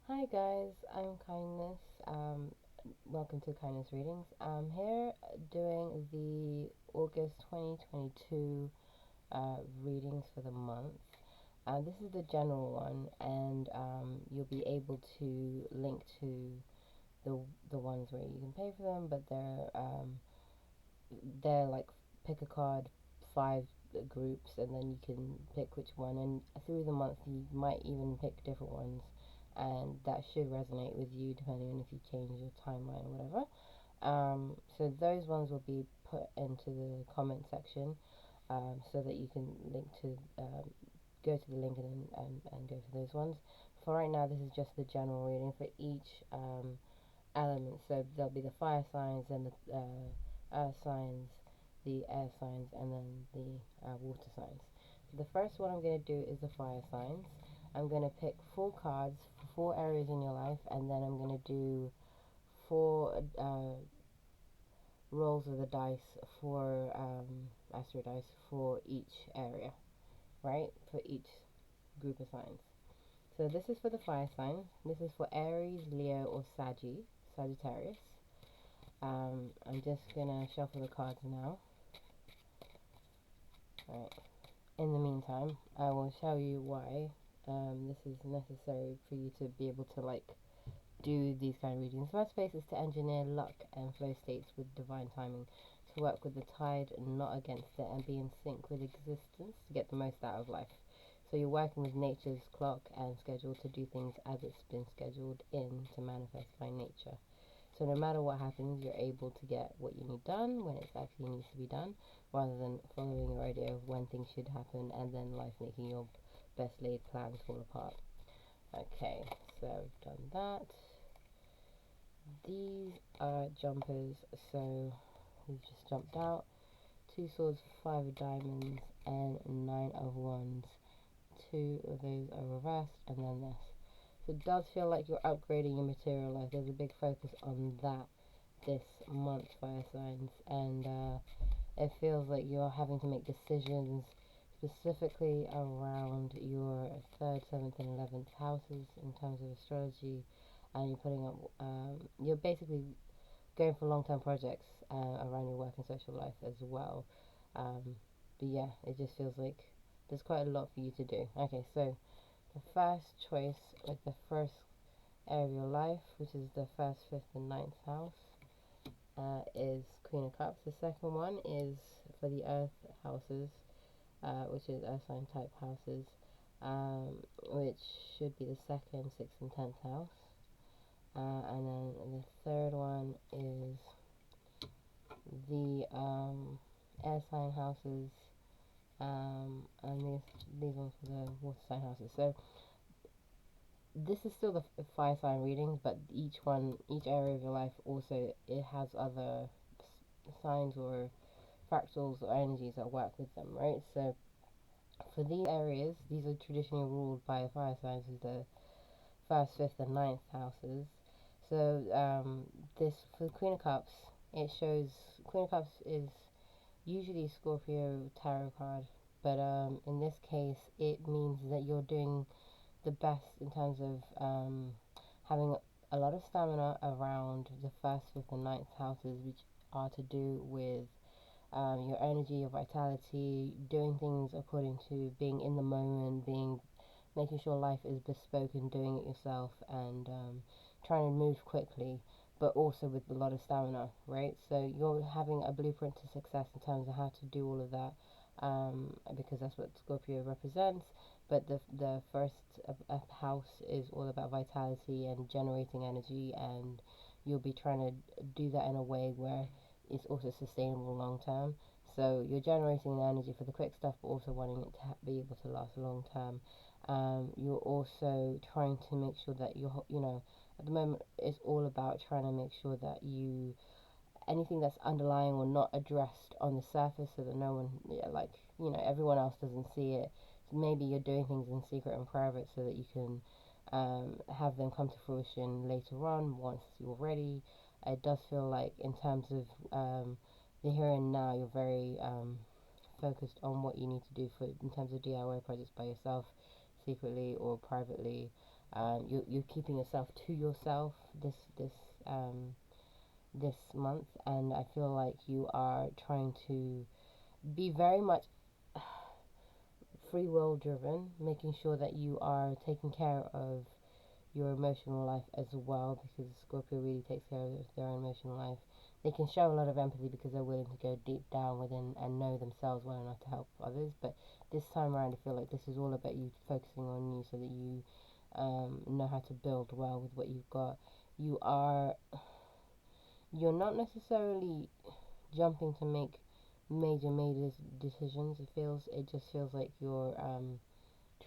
Hi guys, I'm Kindness. Welcome to Kindness Readings. I'm here doing the August 2022 readings for the month. This is the general one, and you'll be able to link to the ones where you can pay for them, but they're like pick a card, five groups, and then you can pick which one. And through the month, you might even pick different ones, and that should resonate with you depending on if you change your timeline or whatever. So those ones will be put into the comment section, so that you can link to go to the link and go for those ones. For right now, this is just the general reading for each element. So there'll be the fire signs and the earth signs, the air signs, and then the water signs. So the first one I'm going to do is the fire signs. I'm going to pick 4 cards for 4 areas in your life, and then I'm going to do 4 rolls of the dice for Astro dice for each area, right? For each group of signs. So this is for the fire signs. This is for Aries, Leo, or Sagittarius. I'm just gonna shuffle the cards now. Right. In the meantime, I will show you why this is necessary for you to be able to do these kind of readings. The first place is to engineer luck and flow states with divine timing, to work with the tide and not against it, and be in sync with existence to get the most out of life. So you're working with nature's clock and schedule to do things as it's been scheduled in to manifest by nature. So no matter what happens, you're able to get what you need done when it actually needs to be done, rather than following your idea of when things should happen and then life making your best laid plans fall apart. Okay, so I've done that. These are jumpers, so we've just jumped out. 2 swords, 5 of diamonds, and 9 of wands. 2 of those are reversed, and then this. So it does feel like you're upgrading your material life. There's a big focus on that this month, fire signs, and it feels like you're having to make decisions specifically around your 3rd, 7th, and 11th houses in terms of astrology, and you're putting up, you're basically going for long-term projects around your work and social life as well. But yeah, it just feels like there's quite a lot for you to do. Okay, so the first choice, like the first area of your life, which is the 1st, 5th, and 9th house, is Queen of Cups. The second one is for the Earth houses, which is Earth sign type houses, which should be the 2nd, 6th, and 10th house. And then the third one is the air sign houses, and these ones for the water sign houses. So this is still the fire sign readings, but each area of your life also it has other signs or fractals or energies that work with them, right? So for these areas, these are traditionally ruled by fire signs as the 1st, 5th, and 9th houses. So this for the Queen of Cups, it shows Queen of Cups is usually Scorpio tarot card, but in this case, it means that you're doing the best in terms of having a lot of stamina around the 1st, 5th, and 9th houses, which are to do with your energy, your vitality, doing things according to being in the moment, making sure life is bespoke and doing it yourself, and trying to move quickly, but also with a lot of stamina, right? So you're having a blueprint to success in terms of how to do all of that, because that's what Scorpio represents. But the first house is all about vitality and generating energy, and you'll be trying to do that in a way where it's also sustainable long term. So you're generating the energy for the quick stuff, but also wanting it to be able to last long term. You're also trying to make sure that at the moment it's all about trying to make sure that anything that's underlying or not addressed on the surface, so that no one, yeah, everyone else doesn't see it. So maybe you're doing things in secret and private so that you can have them come to fruition later on once you're ready. It does feel like, in terms of the here and now, you're very focused on what you need to do in terms of DIY projects by yourself, secretly or privately. you're keeping yourself to yourself this month, and I feel like you are trying to be very much free will driven, making sure that you are taking care of your emotional life as well, because Scorpio really takes care of their own emotional life. They can show a lot of empathy because they're willing to go deep down within and know themselves well enough to help others. But this time around, I feel like this is all about you focusing on you so that you know how to build well with what you've got. You're not necessarily jumping to make major decisions. It just feels like you're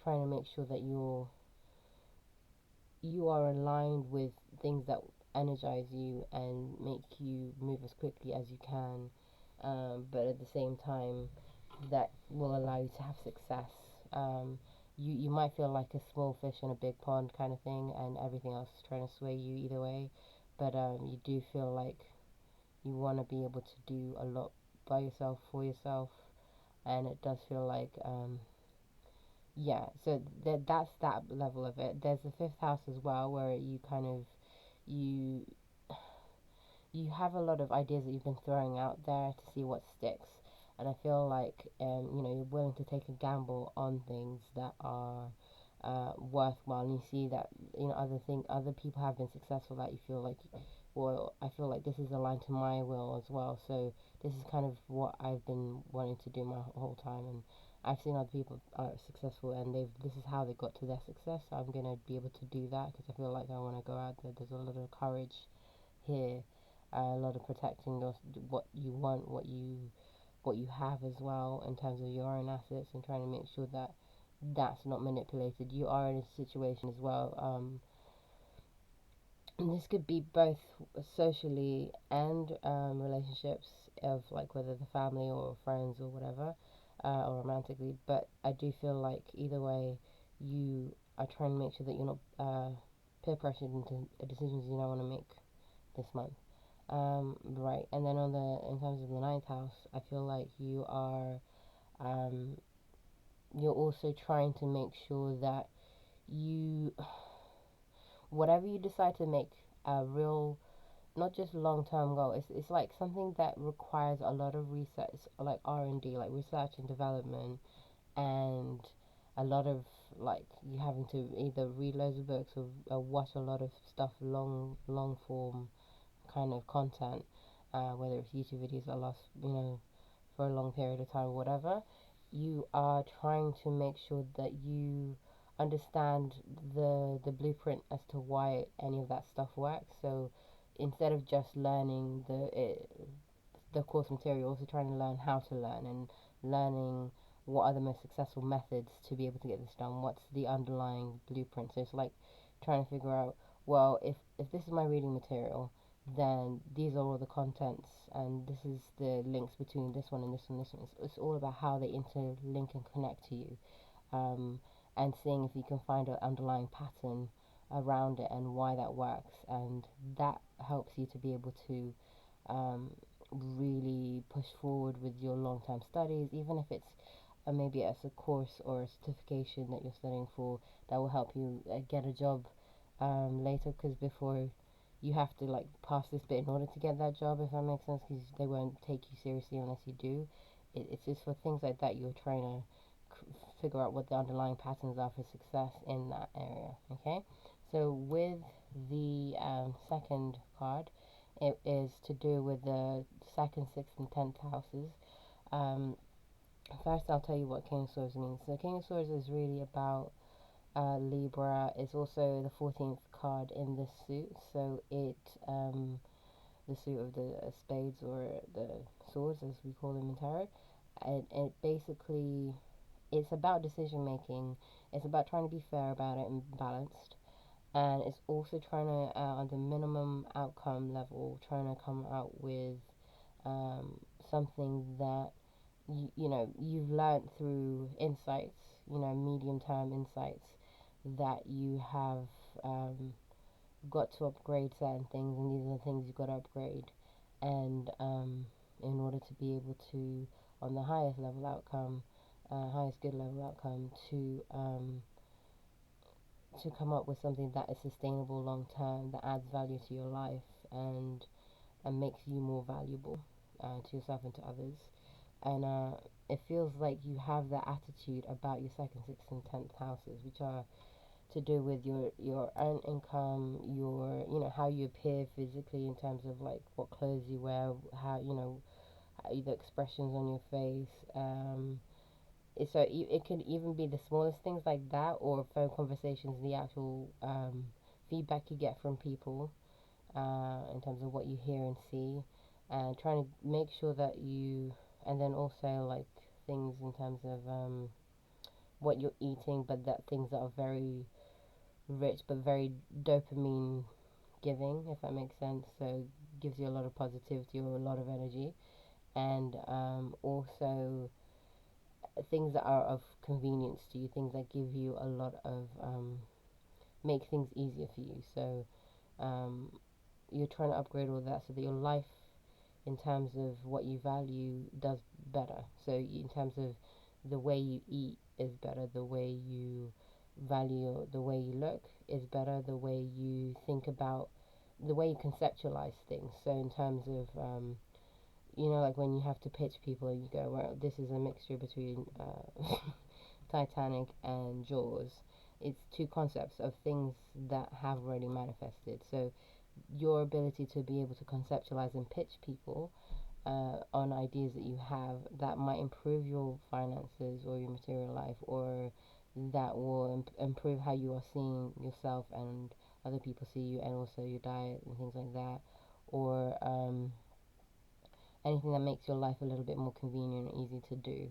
trying to make sure that you are aligned with things that energize you and make you move as quickly as you can, but at the same time that will allow you to have success. You might feel like a small fish in a big pond kind of thing, and everything else is trying to sway you either way. But you do feel like you want to be able to do a lot by yourself, for yourself, and it does feel like yeah, so that's that level of it. There's the fifth house as well, where you kind of you you have a lot of ideas that you've been throwing out there to see what sticks, and I feel like you're willing to take a gamble on things that are worthwhile, and you see that other people have been successful, that you feel like, well, I feel like this is aligned to my will as well, so this is kind of what I've been wanting to do my whole time, and I've seen other people are successful, and this is how they got to their success, so I'm gonna be able to do that because I feel like I want to go out there. There's a lot of courage here, a lot of protecting what you want, what you have as well in terms of your own assets, and trying to make sure that that's not manipulated. You are in a situation as well. And this could be both socially and relationships, of like whether the family or friends or whatever, or romantically. But I do feel like either way, you are trying to make sure that you're not peer pressured into decisions you don't want to make this month. Right, and then in terms of the ninth house, I feel like um, you're also trying to make sure that you, whatever you decide to make a real, not just long-term goal, it's like something that requires a lot of research, like R&D, like research and development, and a lot of like you having to either read loads of books or watch a lot of stuff, long form kind of content, whether it's YouTube videos that last, for a long period of time or whatever. You are trying to make sure that you understand the blueprint as to why any of that stuff works. So instead of just learning the course material, also trying to learn how to learn, and learning what are the most successful methods to be able to get this done. What's the underlying blueprint? So it's like trying to figure out, well, if this is my reading material, then these are all the contents, and this is the links between this one and this one and this one. It's all about how they interlink and connect to you, um, and seeing if you can find an underlying pattern around it and why that works, and that helps you to be able to um, really push forward with your long-term studies, even if it's maybe as a course or a certification that you're studying for, that will help you get a job later, because before you have to like pass this bit in order to get that job, if that makes sense, because they won't take you seriously unless you do. It's just for things like that you're trying to figure out what the underlying patterns are for success in that area. Okay, so with the second card, it is to do with the second, sixth, and 10th houses. Um, First, I'll tell you what King of Swords means. So, King of Swords is really about Libra. It's also the 14th card in this suit. So, the suit of the spades, or the swords as we call them in tarot. It basically, it's about decision making. It's about trying to be fair about it and balanced. And it's also trying to, on the minimum outcome level, trying to come out with something that you've learned through insights, medium term insights, that you have got to upgrade certain things, and these are the things you've got to upgrade, and in order to be able to, on the highest level outcome, highest good level outcome, to to come up with something that is sustainable long term, that adds value to your life and makes you more valuable to yourself and to others. And it feels like you have that attitude about your second, sixth, and 10th houses, which are to do with your earned income, your, you know, how you appear physically in terms of like what clothes you wear, how, you know, the expressions on your face. So it can even be the smallest things like that, or phone conversations, the actual feedback you get from people in terms of what you hear and see, and trying to make sure that you, and then also like things in terms of what you're eating, but that things that are very rich but very dopamine giving, if that makes sense. So gives you a lot of positivity or a lot of energy, and also things that are of convenience to you, things that give you a lot of make things easier for you. So um, you're trying to upgrade all that so that your life in terms of what you value does better. So in terms of the way you eat is better, the way you value, the way you look is better, the way you think about, the way you conceptualize things. So in terms of you know, like when you have to pitch people and you go, well, this is a mixture between Titanic and Jaws. It's two concepts of things that have already manifested. So your ability to be able to conceptualize and pitch people on ideas that you have that might improve your finances or your material life, or that will improve how you are seeing yourself and other people see you, and also your diet and things like that, or anything that makes your life a little bit more convenient and easy to do.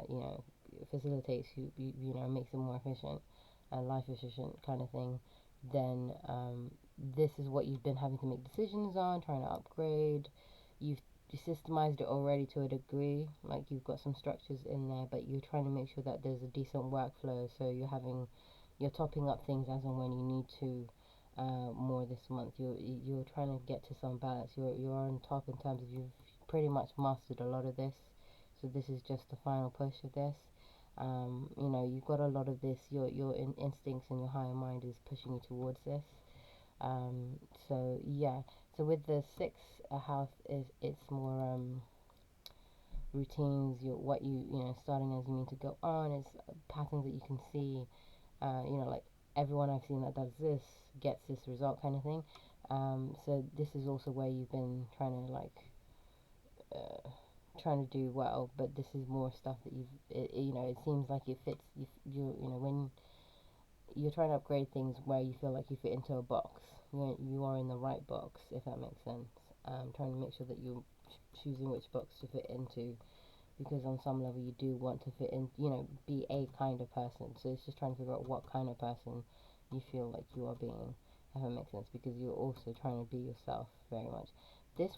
You know, facilitates you know, makes it more efficient, life efficient kind of thing. Then this is what you've been having to make decisions on, trying to upgrade. You've systemized it already to a degree, like you've got some structures in there, but you're trying to make sure that there's a decent workflow. So you're topping up things as and when you need to. More this month, you're trying to get to some balance. You're on top in terms of you've pretty much mastered a lot of this, so this is just the final push of this. You know, you've got a lot of this. Your instincts and your higher mind is pushing you towards this. Um, so yeah. So with the sixth house, is it's more routines. What you know, starting as you need to go on. It's patterns that you can see. You know, like everyone I've seen that does this gets this result kind of thing. So this is also where you've been trying to like uh, trying to do well, but this is more stuff that you know, it seems like it fits you know, when you're trying to upgrade things where you feel like you fit into a box, you are in the right box, if that makes sense. Trying to make sure that you're choosing which box to fit into, because on some level you do want to fit in, you know, be a kind of person. So it's just trying to figure out what kind of person you feel like you are being, if that makes sense, because you're also trying to be yourself very much. This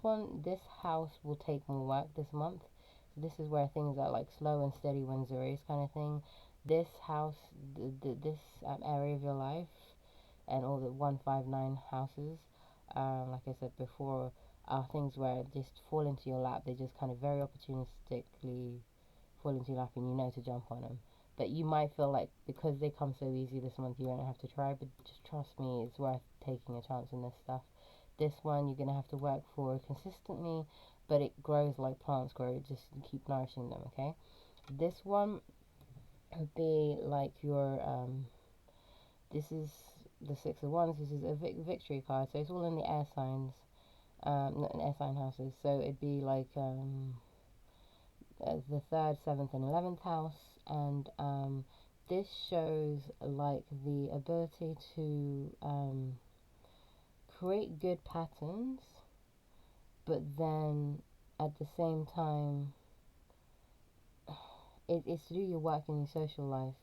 house will take more work this month. So this is where things are like slow and steady wins the race kind of thing. This house, this area of your life, and all the 159 houses, like I said before, are things where just fall into your lap. They just kind of very opportunistically fall into your lap, and you know to jump on them. But you might feel like because they come so easy this month, you won't have to try. But just trust me, it's worth taking a chance on this stuff. This one you're gonna have to work for consistently, but it grows like plants grow. Just keep nourishing them, okay? This one would be like your this is the Six of Wands. This is a victory card, so it's all in the air signs, not in air sign houses. So it'd be like the third, seventh, and 11th house, and this shows like the ability to create good patterns, but then at the same time, it's to do your work in your social life,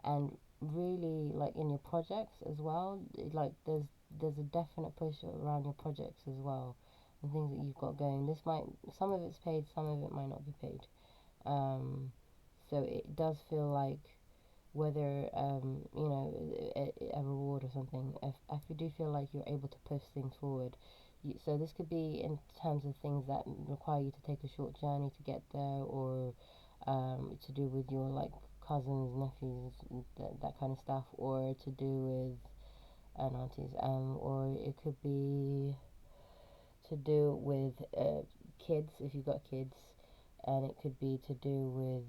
and really like in your projects as well. Like there's a definite push around your projects as well, and things that you've got going. This might, some of it's paid, some of it might not be paid. um so it does feel like whether you know, a reward or something, if you do feel like you're able to push things forward. So this could be in terms of things that require you to take a short journey to get there, or to do with your like cousins, nephews, that kind of stuff, or to do with aunties, or it could be to do with kids if you've got kids, and it could be to do with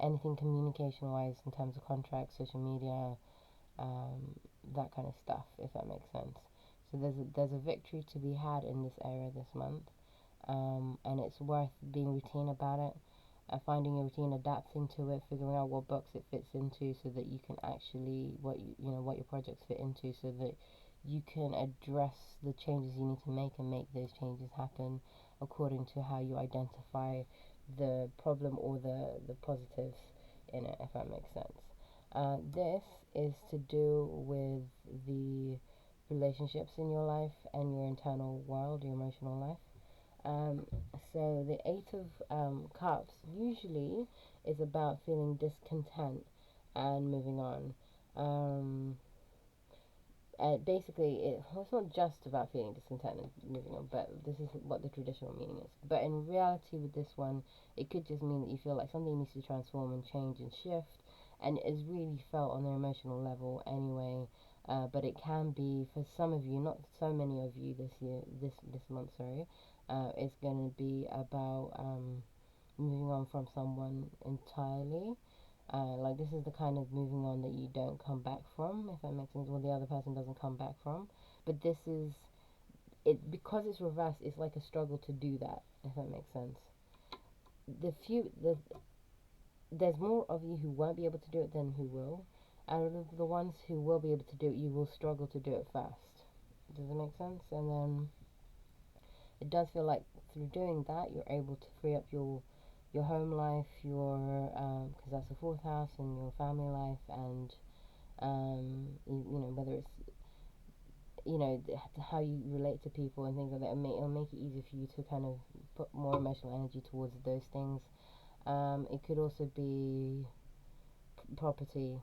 anything communication wise in terms of contracts, social media, that kind of stuff, if that makes sense. So there's a victory to be had in this area this month, and it's worth being routine about it, finding a routine, adapting to it, figuring out what box it fits into, so that you can actually what your projects fit into, so that you can address the changes you need to make and make those changes happen according to how you identify the problem or the positives in it, if that makes sense. This is to do with the relationships in your life and your internal world, your emotional life. So the Eight of Cups usually is about feeling discontent and moving on. Basically, it's not just about feeling discontent and moving on, but this is what the traditional meaning is. But in reality, with this one, it could just mean that you feel like something needs to transform and change and shift, and it is really felt on the emotional level anyway. But it can be for some of you, not so many of you this month, sorry. It's going to be about moving on from someone entirely. Like this is the kind of moving on that you don't come back from, if that makes sense, or the other person doesn't come back from. But this is it because it's reversed. It's like a struggle to do that, if that makes sense. There's more of you who won't be able to do it than who will. Out of the ones who will be able to do it, you will struggle to do it first. Does it make sense? And then it does feel like through doing that, you're able to free up your home life, your because that's the fourth house, and your family life, and whether it's how you relate to people and things like that. It'll make it easier for you to kind of put more emotional energy towards those things. It could also be property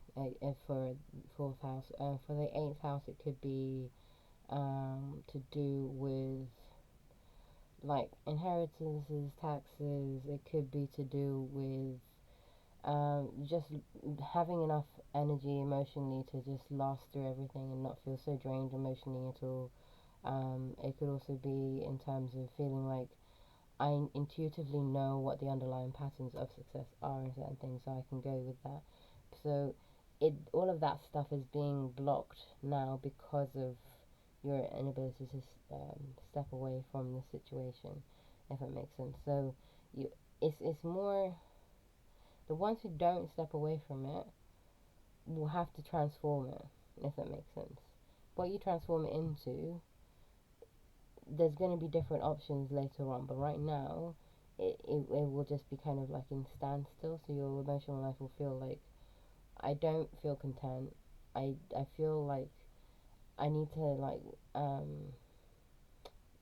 for fourth house. For the eighth house, it could be to do with like inheritances, taxes. It could be to do with just having enough energy emotionally to just last through everything and not feel so drained emotionally at all. It could also be in terms of feeling like I intuitively know what the underlying patterns of success are in certain things, so I can go with that. So all of that stuff is being blocked now because of your inability to step away from the situation, if it makes sense. So it's more the ones who don't step away from it will have to transform it, if that makes sense. What you transform it into, there's going to be different options later on, but right now it will just be kind of like in standstill. So your emotional life will feel like I don't feel content. I feel like I need to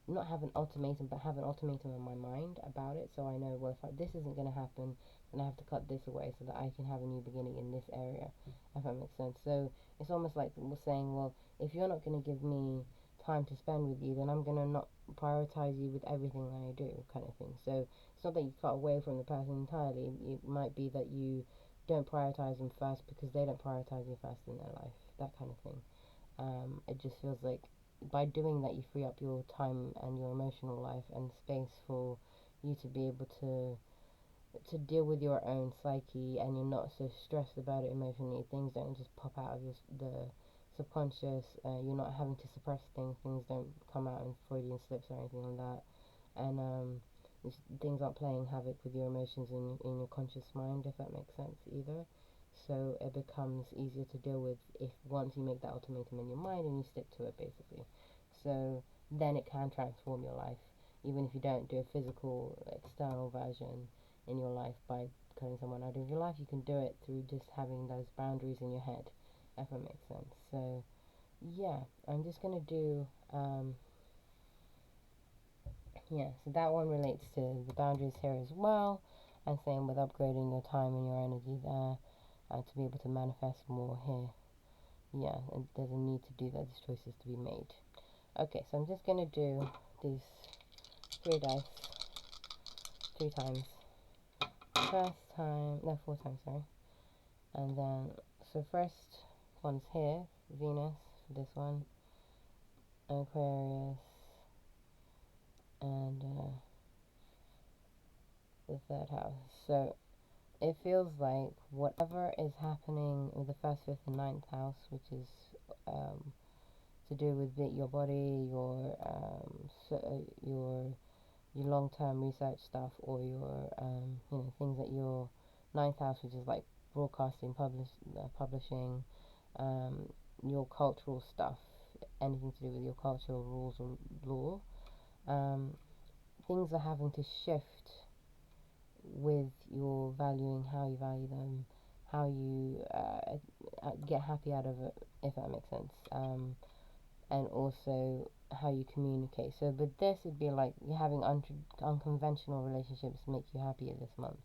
not have an ultimatum, but have an ultimatum in my mind about it, so I know, well, if this isn't going to happen, then I have to cut this away so that I can have a new beginning in this area, if that makes sense. So it's almost like we're saying, well, if you're not going to give me time to spend with you, then I'm going to not prioritize you with everything that I do, kind of thing. So it's not that you cut away from the person entirely. It might be that you don't prioritize them first because they don't prioritize you first in their life, that kind of thing. It just feels like by doing that, you free up your time and your emotional life and space for you to be able to deal with your own psyche, and you're not so stressed about it emotionally. Things don't just pop out of the subconscious. You're not having to suppress things. Things don't come out in Freudian slips or anything like that. And things aren't playing havoc with your emotions in your conscious mind, if that makes sense either. So it becomes easier to deal with if once you make that ultimatum in your mind and you stick to it, basically. So then it can transform your life, even if you don't do a physical external version in your life by cutting someone out of your life. You can do it through just having those boundaries in your head, if that makes sense. So yeah, I'm just gonna do so that one relates to the boundaries here as well, and same with upgrading your time and your energy there. To be able to manifest more here. Yeah, and there's a need to do that. There's choices to be made. Okay, so I'm just going to do these 3 dice 3 times. Four times, sorry. And then, so first one's here, Venus, for this one, Aquarius, and the third house. So it feels like whatever is happening with the first, fifth, and ninth house, which is to do with your body, your long-term research stuff, or your things that your ninth house, which is like broadcasting, publishing, your cultural stuff, anything to do with your cultural rules or law. Things are having to shift with your valuing, how you value them, how you get happy out of it, if that makes sense, and also how you communicate. So with this, it'd be like you're having unconventional relationships make you happier this month,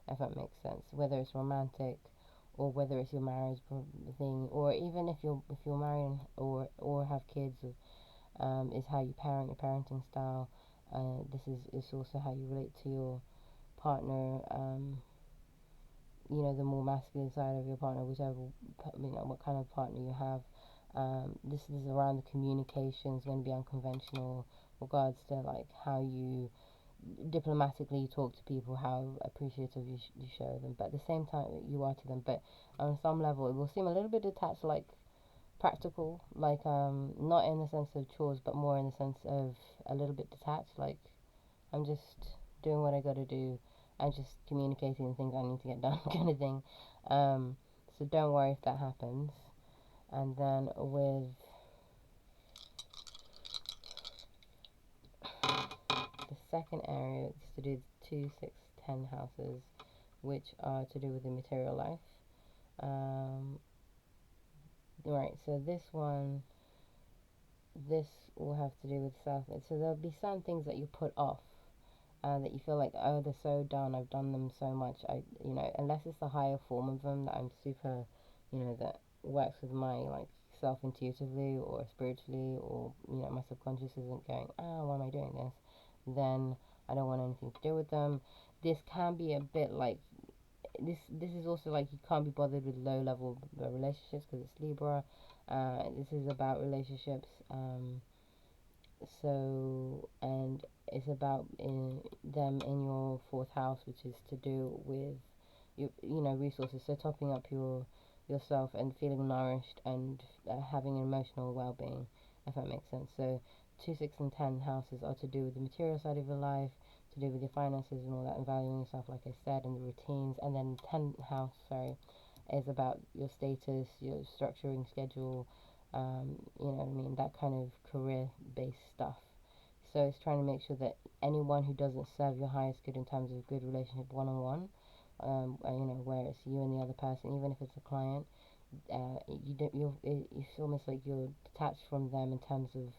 if that makes sense, whether it's romantic or whether it's your marriage thing, or even if you're married or have kids, is how you parent, your parenting style. This is also how you relate to your partner, the more masculine side of your partner, what kind of partner you have. This is around the communications, going to be unconventional, regards to like how you diplomatically talk to people, how appreciative you show them, but at the same time you are to them. But on some level, it will seem a little bit detached, like practical, like not in the sense of chores, but more in the sense of a little bit detached, like I'm just doing what I got to do and just communicating the things I need to get done, kind of thing. So don't worry if that happens. And then with the second area, it's to do with 2, 6, 10 houses, which are to do with the material life. Right, so this will have to do with self. So there'll be some things that you put off, that you feel like, oh, they're so done, I've done them so much, unless it's a higher form of them that I'm super, that works with my, like, self intuitively or spiritually, or, my subconscious isn't going, why am I doing this, then I don't want anything to do with them. This can be a bit like, this is also like you can't be bothered with low level relationships because it's Libra. This is about relationships, and it's about them in your fourth house, which is to do with your resources. So topping up yourself and feeling nourished and having emotional well-being, if that makes sense. So 2, 6, and 10 houses are to do with the material side of your life, to do with your finances and all that, and valuing yourself, like I said, and the routines. And then 10th house, is about your status, your structuring schedule, you know what I mean, that kind of career-based stuff. So it's trying to make sure that anyone who doesn't serve your highest good in terms of good relationship one-on-one, where it's you and the other person, even if it's a client, it's almost like you're detached from them in terms of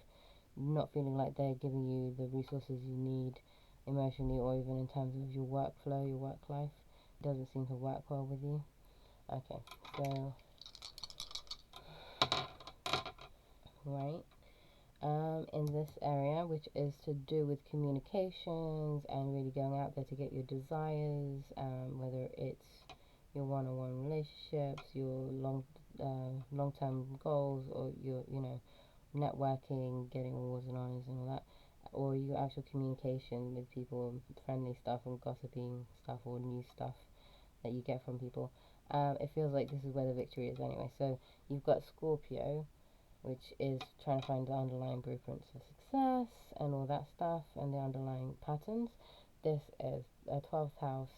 not feeling like they're giving you the resources you need emotionally, or even in terms of your workflow, your work life. It doesn't seem to work well with you. Okay, so right, in this area, which is to do with communications and really going out there to get your desires, whether it's your one-on-one relationships, your long-term goals, or your networking, getting awards and honors and all that, or your actual communication with people, friendly stuff and gossiping stuff or new stuff that you get from people. It feels like this is where the victory is anyway. So you've got Scorpio, which is trying to find the underlying blueprints of success and all that stuff and the underlying patterns. This is a 12th house,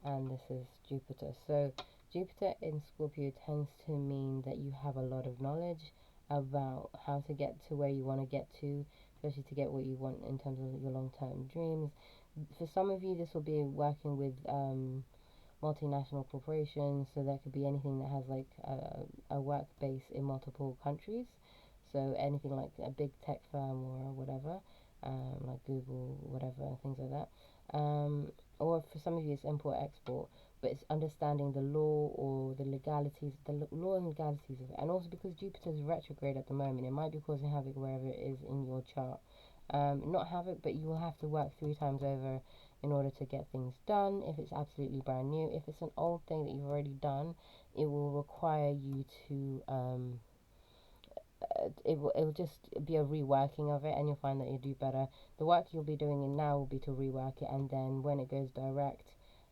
and this is Jupiter. So Jupiter in Scorpio tends to mean that you have a lot of knowledge about how to get to where you want to get to, especially to get what you want in terms of your long-term dreams. For some of you, this will be working with multinational corporations, so that could be anything that has like a work base in multiple countries. So anything like a big tech firm or whatever, like Google, whatever, things like that. Or for some of you, it's import export, but it's understanding the law or the legalities, law and legalities of it. And also because Jupiter is retrograde at the moment, it might be causing havoc wherever it is in your chart. Not havoc, but you will have to work 3 times over in order to get things done. If it's absolutely brand new, if it's an old thing that you've already done, it will require you to it will just be a reworking of it, and you'll find that you do better. The work you'll be doing in now will be to rework it, and then when it goes direct,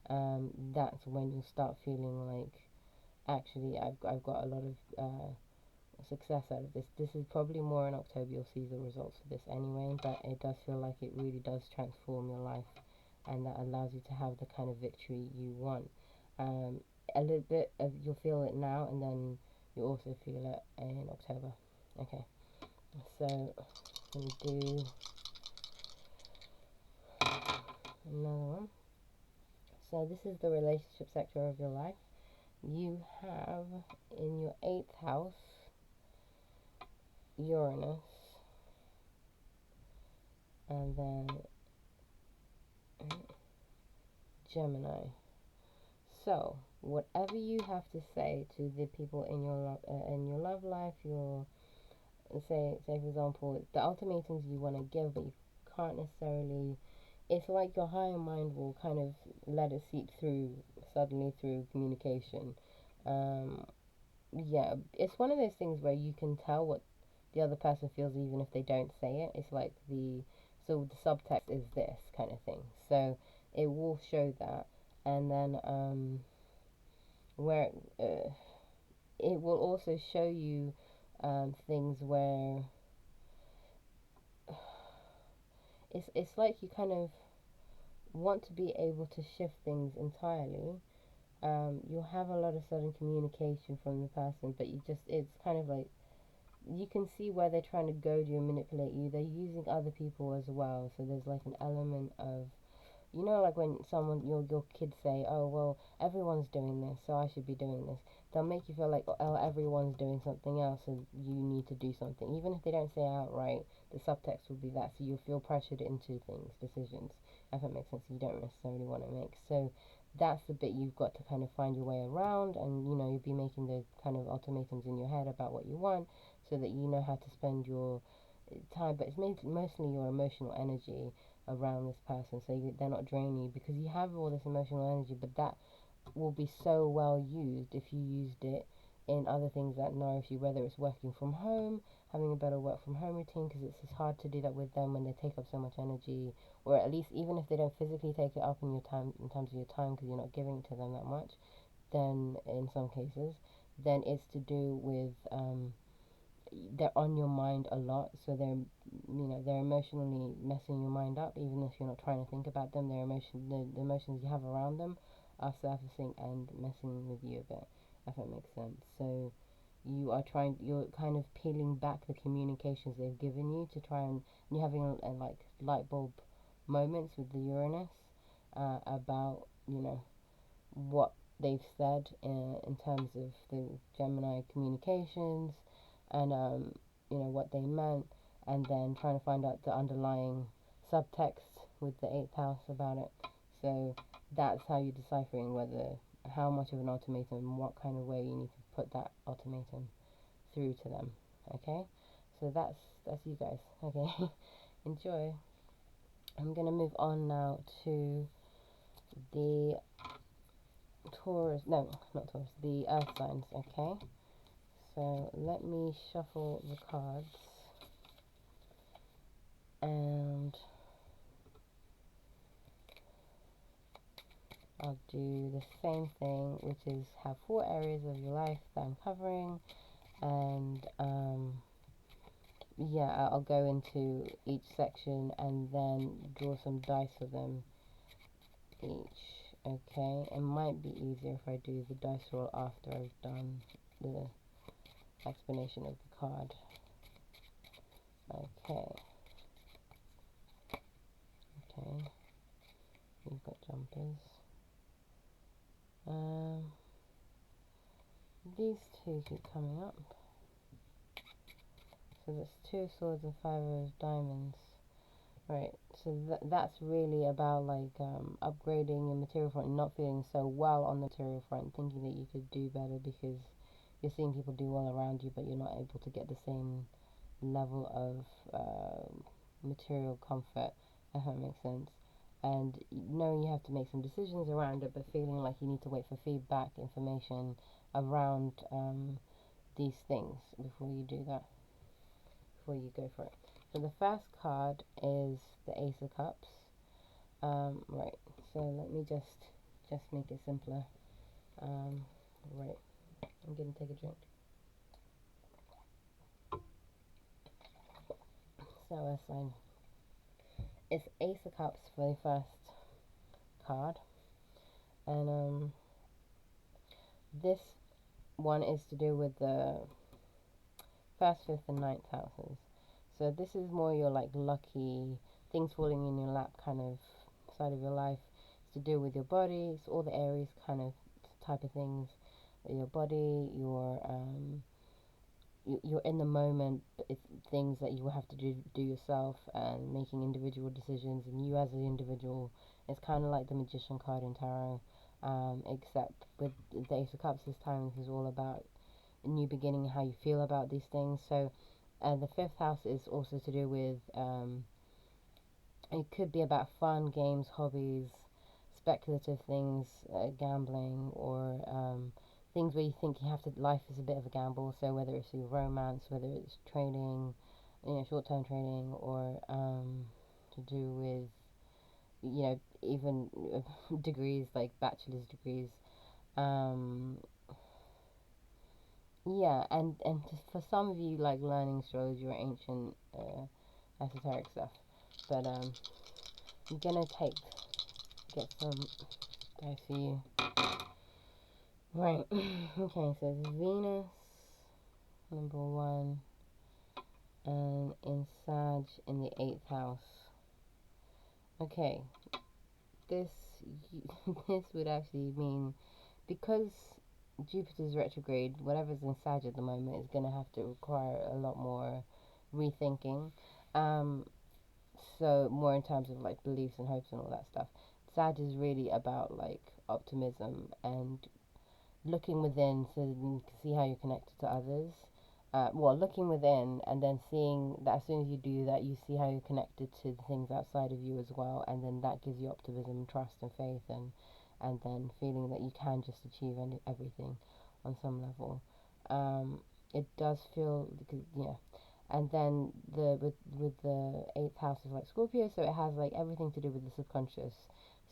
that's when you'll start feeling like, actually, I've got a lot of success out of this. This is probably more in October you'll see the results of this anyway, but it does feel like it really does transform your life, and that allows you to have the kind of victory you want. A little bit of you'll feel it now, and then you'll also feel it in October. Okay, so I'm gonna do another one. So this is the relationship sector of your life. You have in your 8th house Uranus, and then Gemini. So whatever you have to say to the people in your love life, your say for example, the ultimatums you want to give, but you can't necessarily. It's like your higher mind will kind of let it seep through suddenly through communication. Um, yeah, it's one of those things where you can tell what the other person feels even if they don't say it. It's like the subtext is this kind of thing. So it will show that, and then where it will also show you things where it's like you kind of want to be able to shift things entirely. You'll have a lot of sudden communication from the person, but it's kind of like you can see where they're trying to goad you and manipulate you. They're using other people as well, so there's like an element of, like when your kids say, oh, well, everyone's doing this, so I should be doing this. They'll make you feel like, oh, everyone's doing something else, so you need to do something. Even if they don't say it outright, the subtext will be that, so you'll feel pressured into decisions, if that makes sense, you don't necessarily want to make. So that's the bit you've got to kind of find your way around, and, you'll be making the kind of ultimatums in your head about what you want, so that you know how to spend your time, but it's mostly your emotional energy around this person, so they're not draining you, because you have all this emotional energy, but that will be so well used if you used it in other things that nourish you, whether it's working from home, having a better work from home routine, because it's hard to do that with them when they take up so much energy, or at least even if they don't physically take it up in terms of your time, because you're not giving it to them that much, then in some cases, then it's to do with they're on your mind a lot, so they're emotionally messing your mind up, even if you're not trying to think about them. The emotions you have around them are surfacing and messing with you a bit, if that makes sense. So you're kind of peeling back the communications they've given you to try and you're having like light bulb moments with the Uranus about what they've said in terms of the Gemini communications, and what they meant, and then trying to find out the underlying subtext with the 8th house about it. So that's how you're deciphering how much of an ultimatum, what kind of way you need to put that ultimatum through to them. Okay, so that's you guys. Okay, enjoy. I'm gonna move on now to the Taurus. No, not Taurus. The Earth signs. Okay. So let me shuffle the cards, and I'll do the same thing, which is have 4 areas of your life that I'm covering, and yeah, I'll go into each section and then draw some dice for them each. Okay, it might be easier if I do the dice roll after I've done the explanation of the card. Okay. We've got jumpers. These two keep coming up. So that's 2 of swords and 5 of diamonds. Right, so that's really about like upgrading your material front and not feeling so well on the material front, thinking that you could do better because you're seeing people do well around you, but you're not able to get the same level of material comfort, if that makes sense. and knowing you have to make some decisions around it, but feeling like you need to wait for feedback, information around these things before you do that, before you go for it. So the first card is the Ace of Cups. Right, so let me just make it simpler. Right, I'm gonna take a drink. So assign it's Ace of Cups for the first card, and this one is to do with the first, fifth, and ninth houses. So this is more your like lucky things falling in your lap kind of side of your life. It's to do with your body. It's all the Aries kind of type of things. Your body, you're in the moment. It's things that you will have to do yourself, and making individual decisions. And you as an individual, it's kind of like the Magician card in tarot, except with the Ace of Cups this time. This is all about a new beginning, how you feel about these things. So the fifth house is also to do with it could be about fun, games, hobbies, speculative things, gambling, or things where you think you have to. Life is a bit of a gamble. So whether it's your romance, whether it's trading, short-term trading, or to do with even degrees like bachelor's degrees. Um, Yeah, and just for some of you, like learning astrology or ancient esoteric stuff. But I'm gonna get some dice for you. Right. Okay, so it's Venus, number one, and in Sag in the 8th house. Okay, this this would actually mean, because Jupiter's retrograde, whatever's in Sag at the moment is going to have to require a lot more rethinking. Um, so more in terms of like beliefs and hopes and all that stuff. Sag is really about like optimism and looking within so you can see how you're connected to others. Well, looking within and then seeing that as soon as you do that, you see how you're connected to the things outside of you as well, and then that gives you optimism, trust, and faith, and then feeling that you can just achieve everything on some level. It does feel because and then with the 8th house of like Scorpio, so it has like everything to do with the subconscious.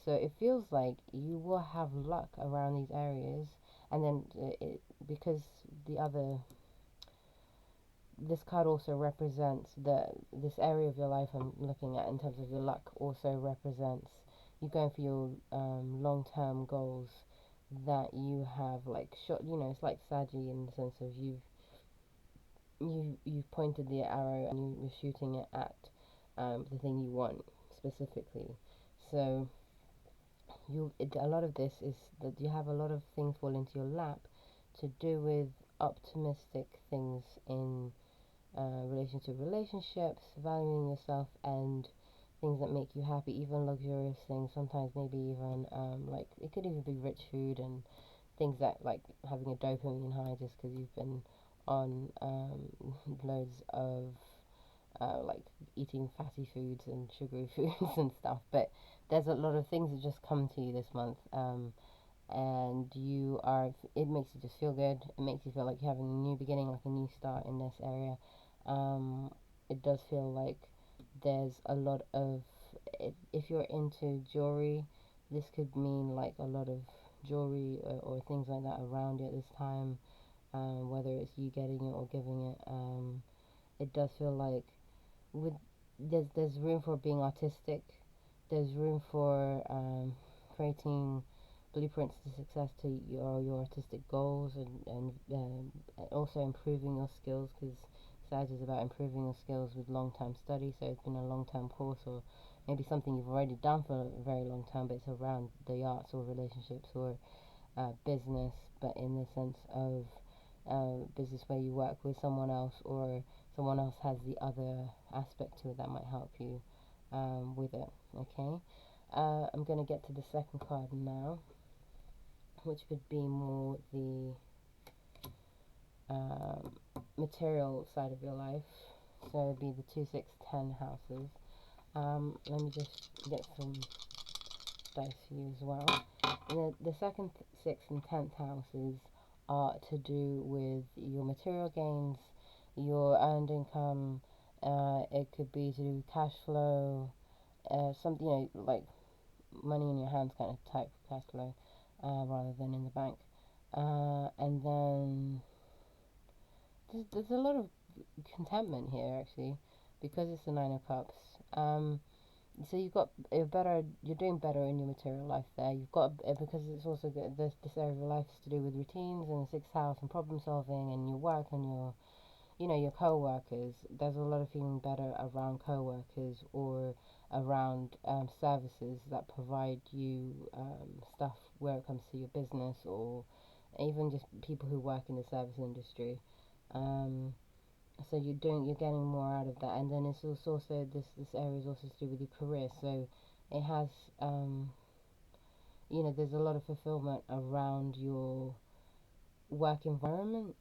So it feels like you will have luck around these areas, and then because the other this card also represents this area of your life I'm looking at in terms of your luck also represents you going for your long-term goals that you have like shot. It's like Saggy in the sense of you've pointed the arrow and you're shooting it at the thing you want specifically. So a lot of this is that you have a lot of things fall into your lap to do with optimistic things in relation to relationships, valuing yourself, and things that make you happy, even luxurious things. Sometimes maybe even like it could even be rich food and things that like having a dopamine high just because you've been on loads of like eating fatty foods and sugary foods and stuff. But there's a lot of things that just come to you this month. And it makes you just feel good. It makes you feel like you're having a new beginning, like a new start in this area. um, it does feel like there's a lot of if you're into jewelry, this could mean like a lot of jewelry or things like that around you at this time, whether it's you getting it or giving it. It does feel like with there's room for being artistic. There's room for creating blueprints to success to your artistic goals, and also improving your skills, because Sag is about improving your skills with long-term study. So it's been a long-term course, or maybe something you've already done for a very long time, but it's around the arts or relationships or business, but in the sense of business where you work with someone else, or someone else has the other aspect to it that might help you with it. Okay, I'm going to get to the second card now, which would be more the material side of your life. So it'd be the 2, 6, 10 houses. Let me just get some dice for you as well. And the second, 6th, and 10th houses are to do with your material gains, your earned income. It could be to do with cash flow, something, like money in your hands kind of type of cash flow, rather than in the bank. And then there's a lot of contentment here actually, because it's the 9 of Cups. So you're doing better in your material life there. You've got, because it's also good, this area of your life is to do with routines and the 6th house and problem solving and your work and your co-workers. There's a lot of feeling better around co-workers or around services that provide you stuff where it comes to your business, or even just people who work in the service industry. So you're getting more out of that. And then it's also this area is also to do with your career. So it has there's a lot of fulfillment around your work environment,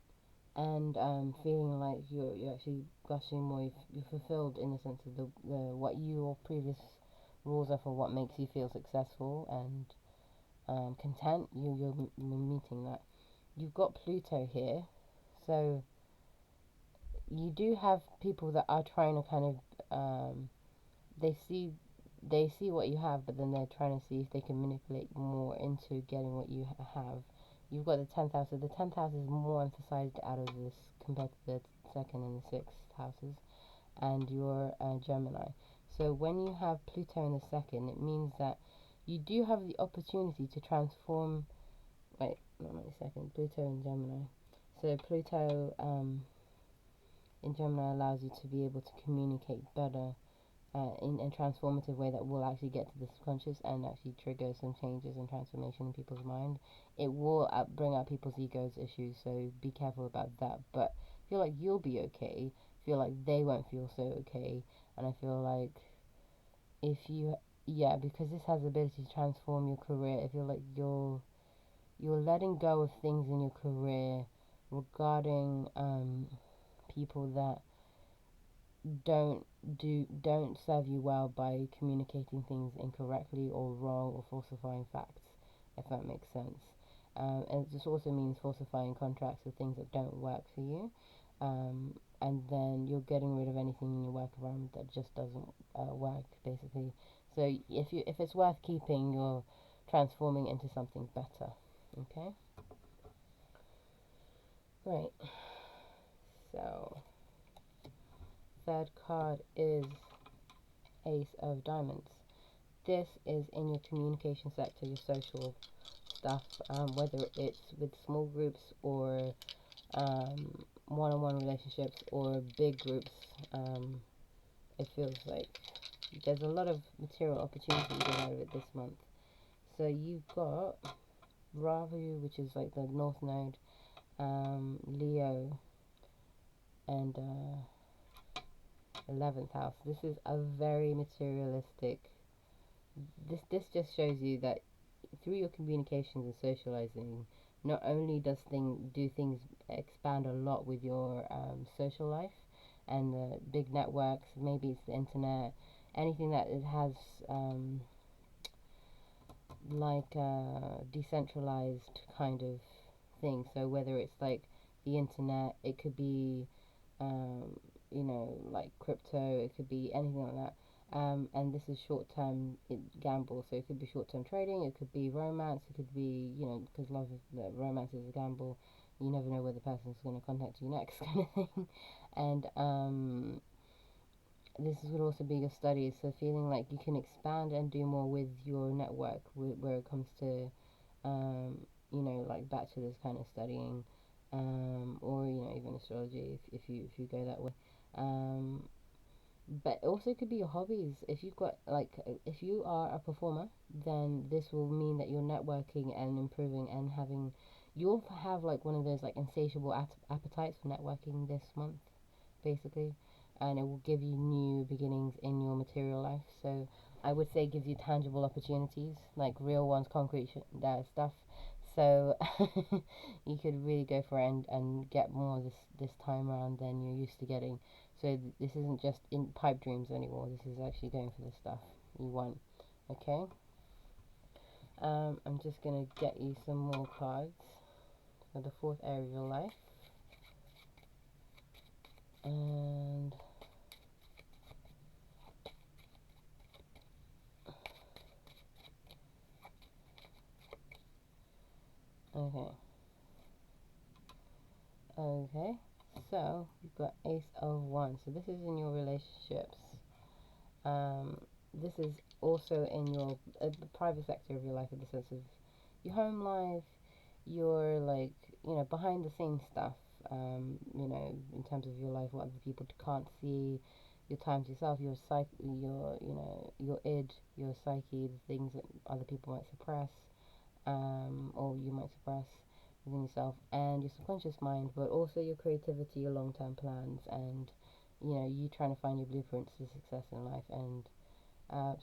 and feeling like you're actually gushing more. You're fulfilled in the sense of the what your previous rules are for what makes you feel successful and content. You're meeting that. You've got Pluto here, so you do have people that are trying to kind of they see what you have, but then they're trying to see if they can manipulate more into getting what you have. You've got the 10th house, so the 10th house is more emphasized out of this compared to the 2nd and the 6th houses, and you're Gemini. So when you have Pluto in the 2nd, it means that you do have the opportunity to transform. Wait, not my 2nd, Pluto in Gemini. So Pluto in Gemini allows you to be able to communicate better in a transformative way that will actually get to the subconscious and actually trigger some changes and transformation in people's mind. It will bring out people's egos issues, so be careful about that. But I feel like you'll be okay. I feel like they won't feel so okay. And I feel like because this has the ability to transform your career, I feel like you're letting go of things in your career regarding people that don't serve you well by communicating things incorrectly or wrong or falsifying facts, if that makes sense. And this also means falsifying contracts or things that don't work for you. And then you're getting rid of anything in your work environment that just doesn't work, basically. So if it's worth keeping, you're transforming into something better. Okay. Right. So third card is Ace of Diamonds. This is in your communication sector, your social stuff, whether it's with small groups or one-on-one relationships or big groups. It feels like there's a lot of material opportunity to get out of it this month. So you've got Rahu, which is like the North Node, Leo, and 11th house. This is a very materialistic. This just shows you that through your communications and socializing, not only do things expand a lot with your social life and the big networks, maybe it's the internet, anything that it has decentralized kind of thing. So whether it's like the internet, it could be like crypto, it could be anything like that. And this is short-term gamble, so it could be short-term trading, it could be romance, it could be, because love is, romance is a gamble. You never know where the person's going to contact you next, kind of thing. And this would also be your studies, so feeling like you can expand and do more with your network where it comes to, like bachelor's kind of studying, or even astrology if you go that way. But also it could be your hobbies. If you are a performer, then this will mean that you're networking and improving and you'll have like one of those like insatiable appetites for networking this month, basically, and it will give you new beginnings in your material life. So I would say it gives you tangible opportunities, like real ones, concrete stuff. So you could really go for it and get more this time around than you're used to getting. So this isn't just in pipe dreams anymore. This is actually going for the stuff you want. Okay. I'm just going to get you some more cards for the fourth area of your life. And okay, so you've got Ace of Wands. So this is in your relationships. This is also in your the private sector of your life, in the sense of your home life, your, like, you know, behind the scenes stuff. You know, in terms of your life, what other people can't see, your time to yourself, your psyche, your, you know, your id, your psyche, the things that other people might suppress, or you might suppress within yourself, and your subconscious mind, but also your creativity, your long-term plans, and, you know, you trying to find your blueprints to success in life, and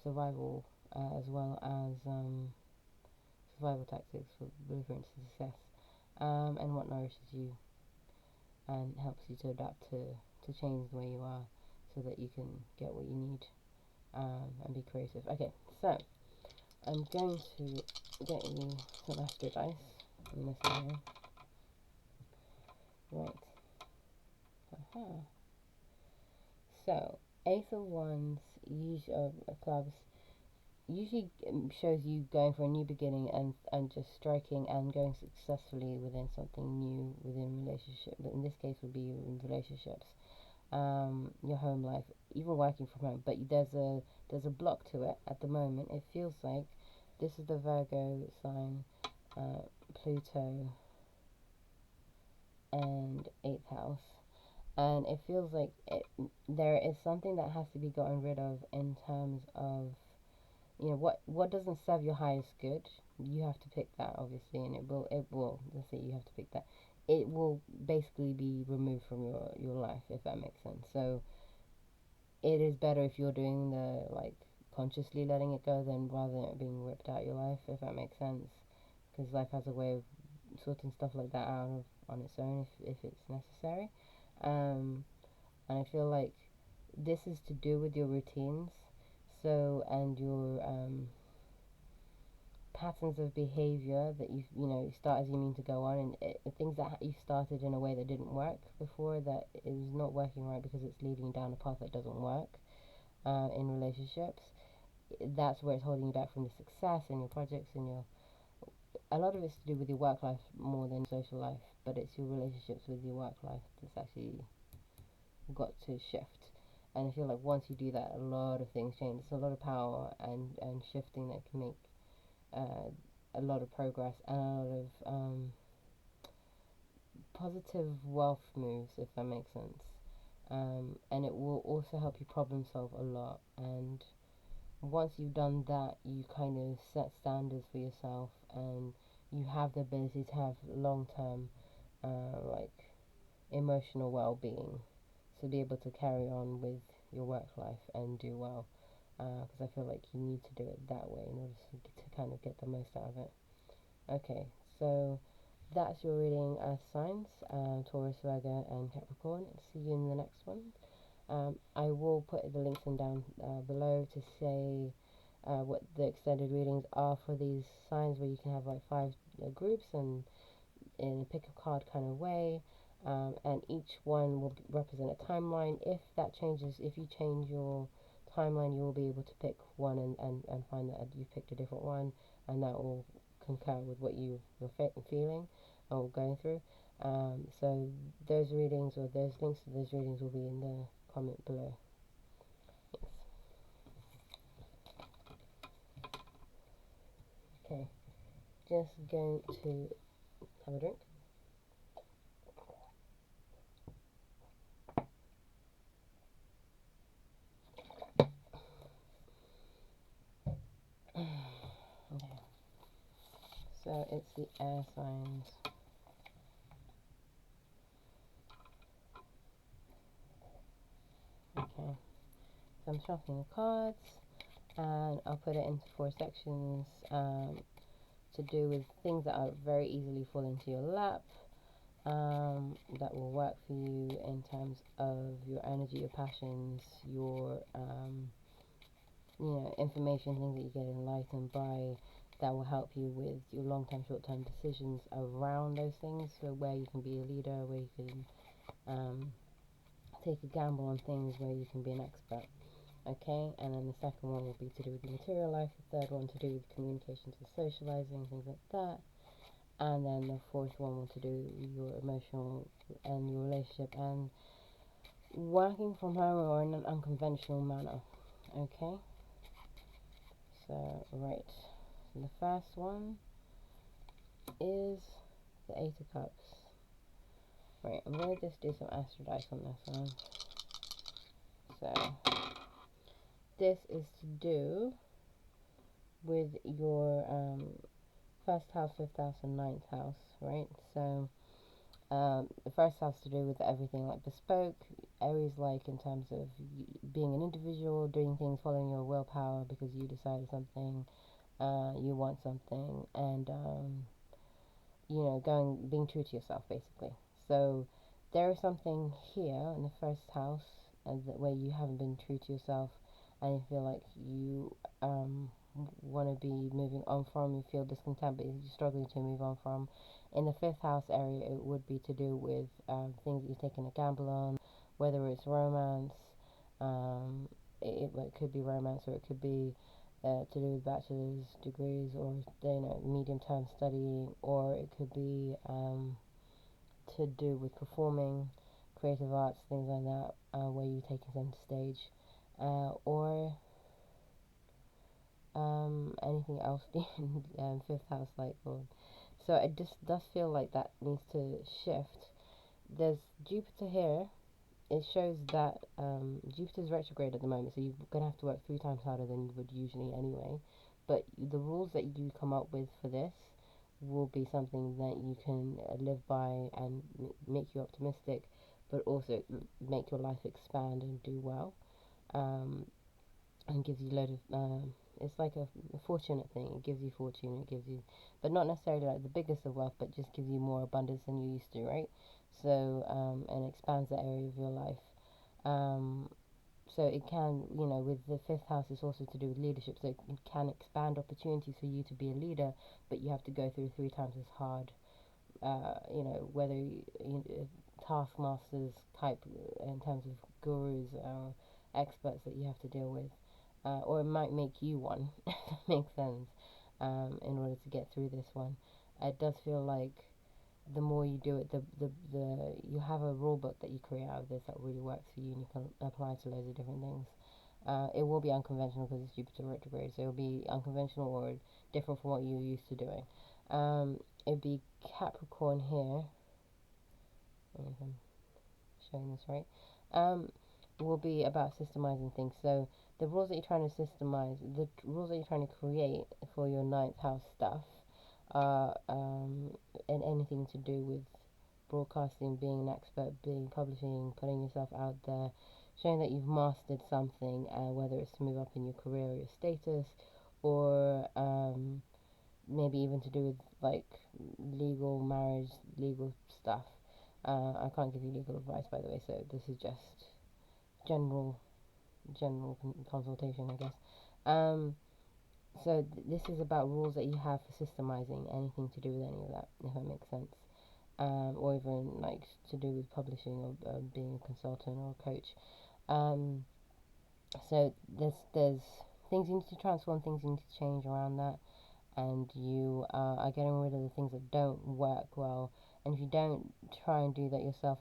survival, as well as survival tactics for blueprints to success, and what nourishes you and helps you to adapt to change the way you are, so that you can get what you need, and be creative. Okay, so I'm going to get you some Astro dice in this area. Right. So, Ace of Wands, clubs, usually shows you going for a new beginning, and just striking and going successfully within something new within relationship. But in this case, would be in relationships, your home life, even working from home. But there's a block to it at the moment. It feels like this is the Virgo sign, Pluto, and 8th house. And it feels like there is something that has to be gotten rid of, in terms of, you know, what doesn't serve your highest good. You have to pick that, obviously, and it will, let's say you have to pick that, it will basically be removed from your life, if that makes sense. So it is better if you're doing the, like, consciously letting it go, than rather than it being ripped out your life, if that makes sense, because life has a way of sorting stuff like that out on its own, if it's necessary. And I feel like this is to do with your routines, so, and your patterns of behavior that you know start as you mean to go on, and things that you started in a way that didn't work before, that is not working right because it's leading down a path that doesn't work, in relationships. That's where it's holding you back from the success in your projects, and your, a lot of it's to do with your work life more than social life, but it's your relationships with your work life that's actually got to shift. And I feel like once you do that, a lot of things change. It's a lot of power and shifting that can make a lot of progress, and a lot of positive wealth moves, if that makes sense. And it will also help you problem solve a lot. And once you've done that, you kind of set standards for yourself, and you have the ability to have long-term, like, emotional well-being, to be able to carry on with your work life and do well, because I feel like you need to do it that way in order to kind of get the most out of it. Okay, so that's your reading as signs, Taurus, Virgo, and Capricorn. See you in the next one. I will put the links in down below to say what the extended readings are for these signs, where you can have like 5 groups, and in a pick a card kind of way, and each one will represent a timeline. If that changes, if you change your timeline, you will be able to pick one, and find that you picked a different one, and that will concur with what you're feeling or going through. So those readings, or those links to those readings, will be in the comment below. Yes. Okay, just going to have a drink. Okay, so it's the air signs. Okay, so I'm shuffling the cards, and I'll put it into 4 sections, to do with things that are very easily fall into your lap, that will work for you in terms of your energy, your passions, your you know, information, things that you get enlightened by, that will help you with your long-term, short-term decisions around those things. So where you can be a leader, where you can take a gamble on things, where you can be an expert. Okay, and then the second one will be to do with the material life, the third one to do with communications and socializing, things like that, and then the fourth one will to do with your emotional and your relationship and working from home or in an unconventional manner. Okay, so right, so the first one is the Eight of Cups. Right, I'm going to just do some astro dice on this one. So this is to do with your first house, fifth house, and ninth house, right? So the first house to do with everything like bespoke, Aries like in terms of being an individual, doing things, following your willpower because you decided something, you want something, and being true to yourself basically. So there is something here in the first house where you haven't been true to yourself, and you feel like you want to be moving on from, you feel discontent, but you're struggling to move on from. In the fifth house area, it would be to do with things that you're taking a gamble on, whether it's romance, it could be romance, or it could be to do with bachelor's degrees, or medium-term study, or it could be to do with performing, creative arts, things like that, where you're taking center stage, or anything else in fifth house, so it just does feel like that needs to shift. There's Jupiter here. It shows that Jupiter's retrograde at the moment, so you're gonna have to work 3 times harder than you would usually anyway. But the rules that you come up with for this will be something that you can live by and make you optimistic, but also make your life expand and do well. And gives you a load of it's like a fortunate thing. It gives you fortune, it gives you, but not necessarily like the biggest of wealth, but just gives you more abundance than you used to, right? So and expands that area of your life. So it can, with the fifth house, it's also to do with leadership, so it can expand opportunities for you to be a leader, but you have to go through 3 times as hard, whether taskmasters type in terms of gurus or experts that you have to deal with, or it might make you one, if that makes sense, in order to get through this one. It does feel like the more you do it, the you have a rule book that you create out of this that really works for you, and you can apply to loads of different things. It will be unconventional because it's Jupiter retrograde, so it'll be unconventional or different from what you're used to doing. It'd be Capricorn here. If I'm showing this right, will be about systemizing things. So the rules that you're trying to systemize, the rules that you're trying to create for your ninth house stuff, and anything to do with broadcasting, being an expert, being publishing, putting yourself out there, showing that you've mastered something, whether it's to move up in your career or your status, or maybe even to do with like legal marriage, legal stuff. I can't give you legal advice, by the way, so this is just general consultation, I guess. So this is about rules that you have for systemizing anything to do with any of that, if that makes sense. Or even like to do with publishing or being a consultant or a coach. So there's things you need to transform, things you need to change around that, and you are getting rid of the things that don't work well. And if you don't try and do that yourself,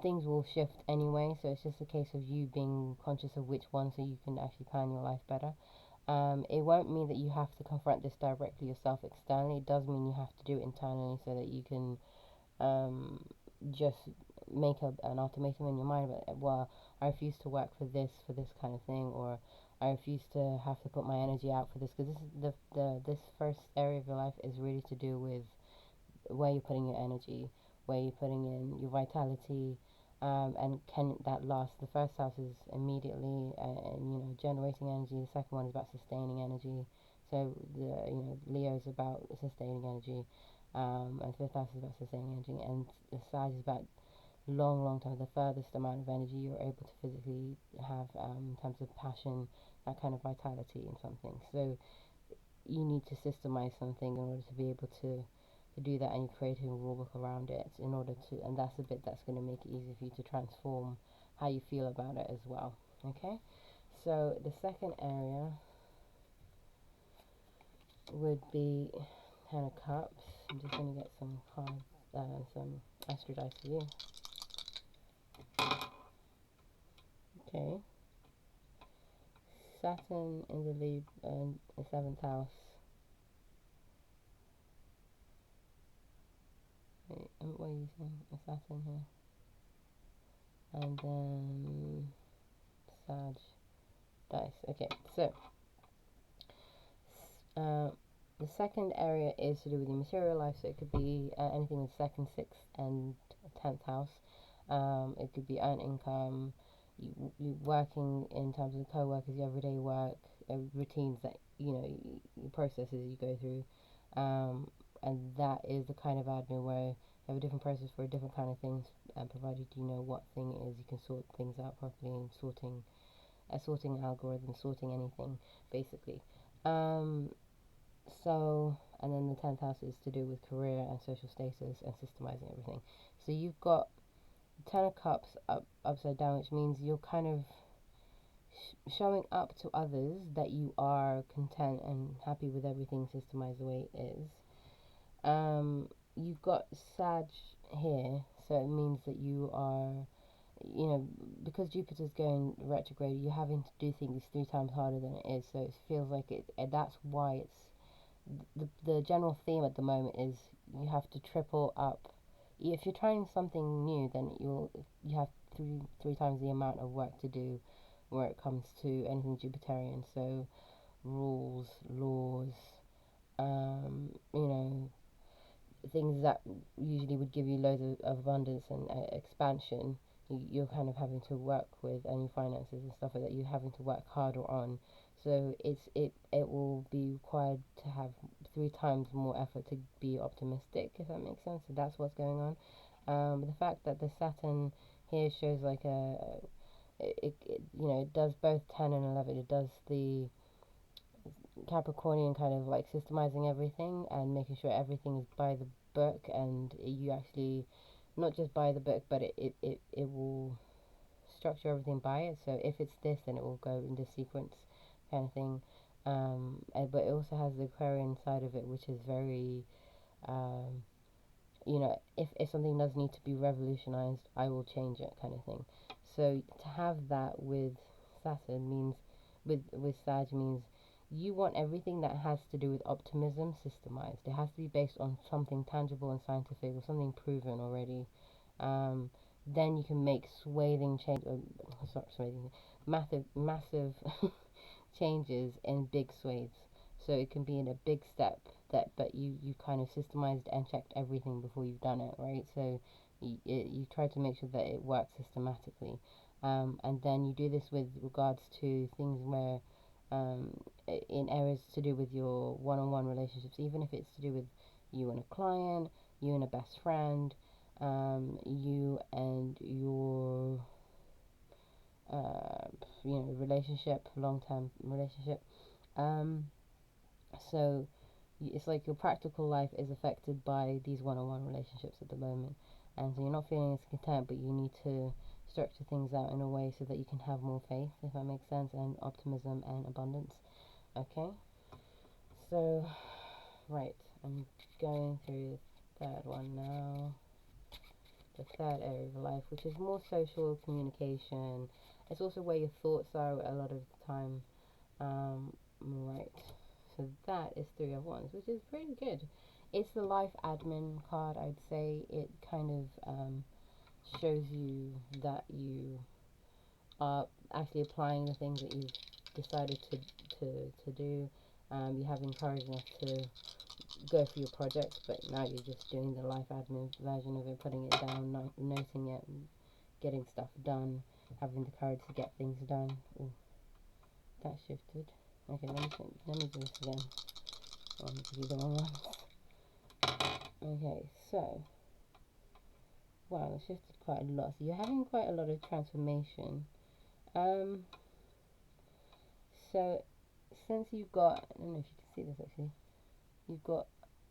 things will shift anyway. So it's just a case of you being conscious of which one, so you can actually plan your life better. It won't mean that you have to confront this directly yourself externally. It does mean you have to do it internally so that you can just make an ultimatum in your mind. But well, I refuse to work for this kind of thing, or I refuse to have to put my energy out for this, because this is this first area of your life is really to do with where you're putting your energy, where you're putting in your vitality, and can that last. The first house is immediately generating energy. The second one is about sustaining energy. So Leo is about sustaining energy, and fifth house is about sustaining energy, and the Sag is about long time, the furthest amount of energy you're able to physically have, in terms of passion, that kind of vitality in something. So you need to systemize something in order to be able to do that, and you're creating a rule book around it in order to, and that's the bit that's going to make it easier for you to transform how you feel about it as well. Okay, so the second area would be Ten of Cups. I'm just going to get some cards, some Astro dice for you. Okay, Saturn in the the 7th house. Wait, what are you saying? A Saturn here. And then Sag dice. Okay, so the second area is to do with your material life, so it could be anything with 2nd, 6th, and 10th house. It could be earned income, you working in terms of co-workers, your everyday work, routines that, processes you go through. And that is the kind of admin where you have a different process for a different kind of things, and provided you know what thing it is, you can sort things out properly, and sorting algorithm, sorting anything, basically. So, and then the 10th house is to do with career and social status and systemizing everything. So you've got 10 of Cups upside down, which means you're kind of showing up to others that you are content and happy with everything systemized the way it is. You've got Sag here, so it means that you are, because Jupiter's going retrograde, you're having to do things 3 times harder than it is. So it feels like that's why it's the general theme at the moment is you have to triple up. If you're trying something new, then you have three times the amount of work to do where it comes to anything Jupiterian. So rules, laws, things that usually would give you loads of abundance and expansion. You're kind of having to work with, and your finances and stuff like that, you're having to work harder on. So it will be required to have 3 times more effort to be optimistic, if that makes sense. So that's what's going on. The fact that the Saturn here shows like it does both 10 and 11. It does the Capricornian kind of like systemizing everything and making sure everything is by the book, and you actually not just by the book, but it will structure everything by it. So if it's this, then it will go in this sequence kind of thing. But it also has the Aquarian side of it, which is very, if something does need to be revolutionized, I will change it kind of thing. So to have that with Saturn means, with Sag means you want everything that has to do with optimism systemized. It has to be based on something tangible and scientific, or something proven already. Then you can make swathing change, massive changes in big swathes. So it can be in a big step but you kind of systemized and checked everything before you've done it, right? So you try to make sure that it works systematically. And then you do this with regards to things where, in areas to do with your one-on-one relationships, even if it's to do with you and a client, you and a best friend, you and your relationship, long-term relationship. So it's like your practical life is affected by these one-on-one relationships at the moment, and so you're not feeling as content, but you need to structure things out in a way so that you can have more faith, if that makes sense, and optimism and abundance. Okay, so right, I'm going through the third one now. The third area of life, which is more social communication. It's also where your thoughts are a lot of the time. Right. So that is 3 of Wands, which is pretty good. It's the life admin card, I'd say. It kind of shows you that you are actually applying the things that you've decided to do. You have encouraged enough to go for your projects, but now you're just doing the life admin version of it, putting it down, noting it, getting stuff done, having the courage to get things done. Ooh, that shifted. Okay, let me do this again. I'll give you the wrong one. Okay, so wow, it shifted quite a lot. So you're having quite a lot of transformation. So since you've got, I don't know if you can see this actually. You've got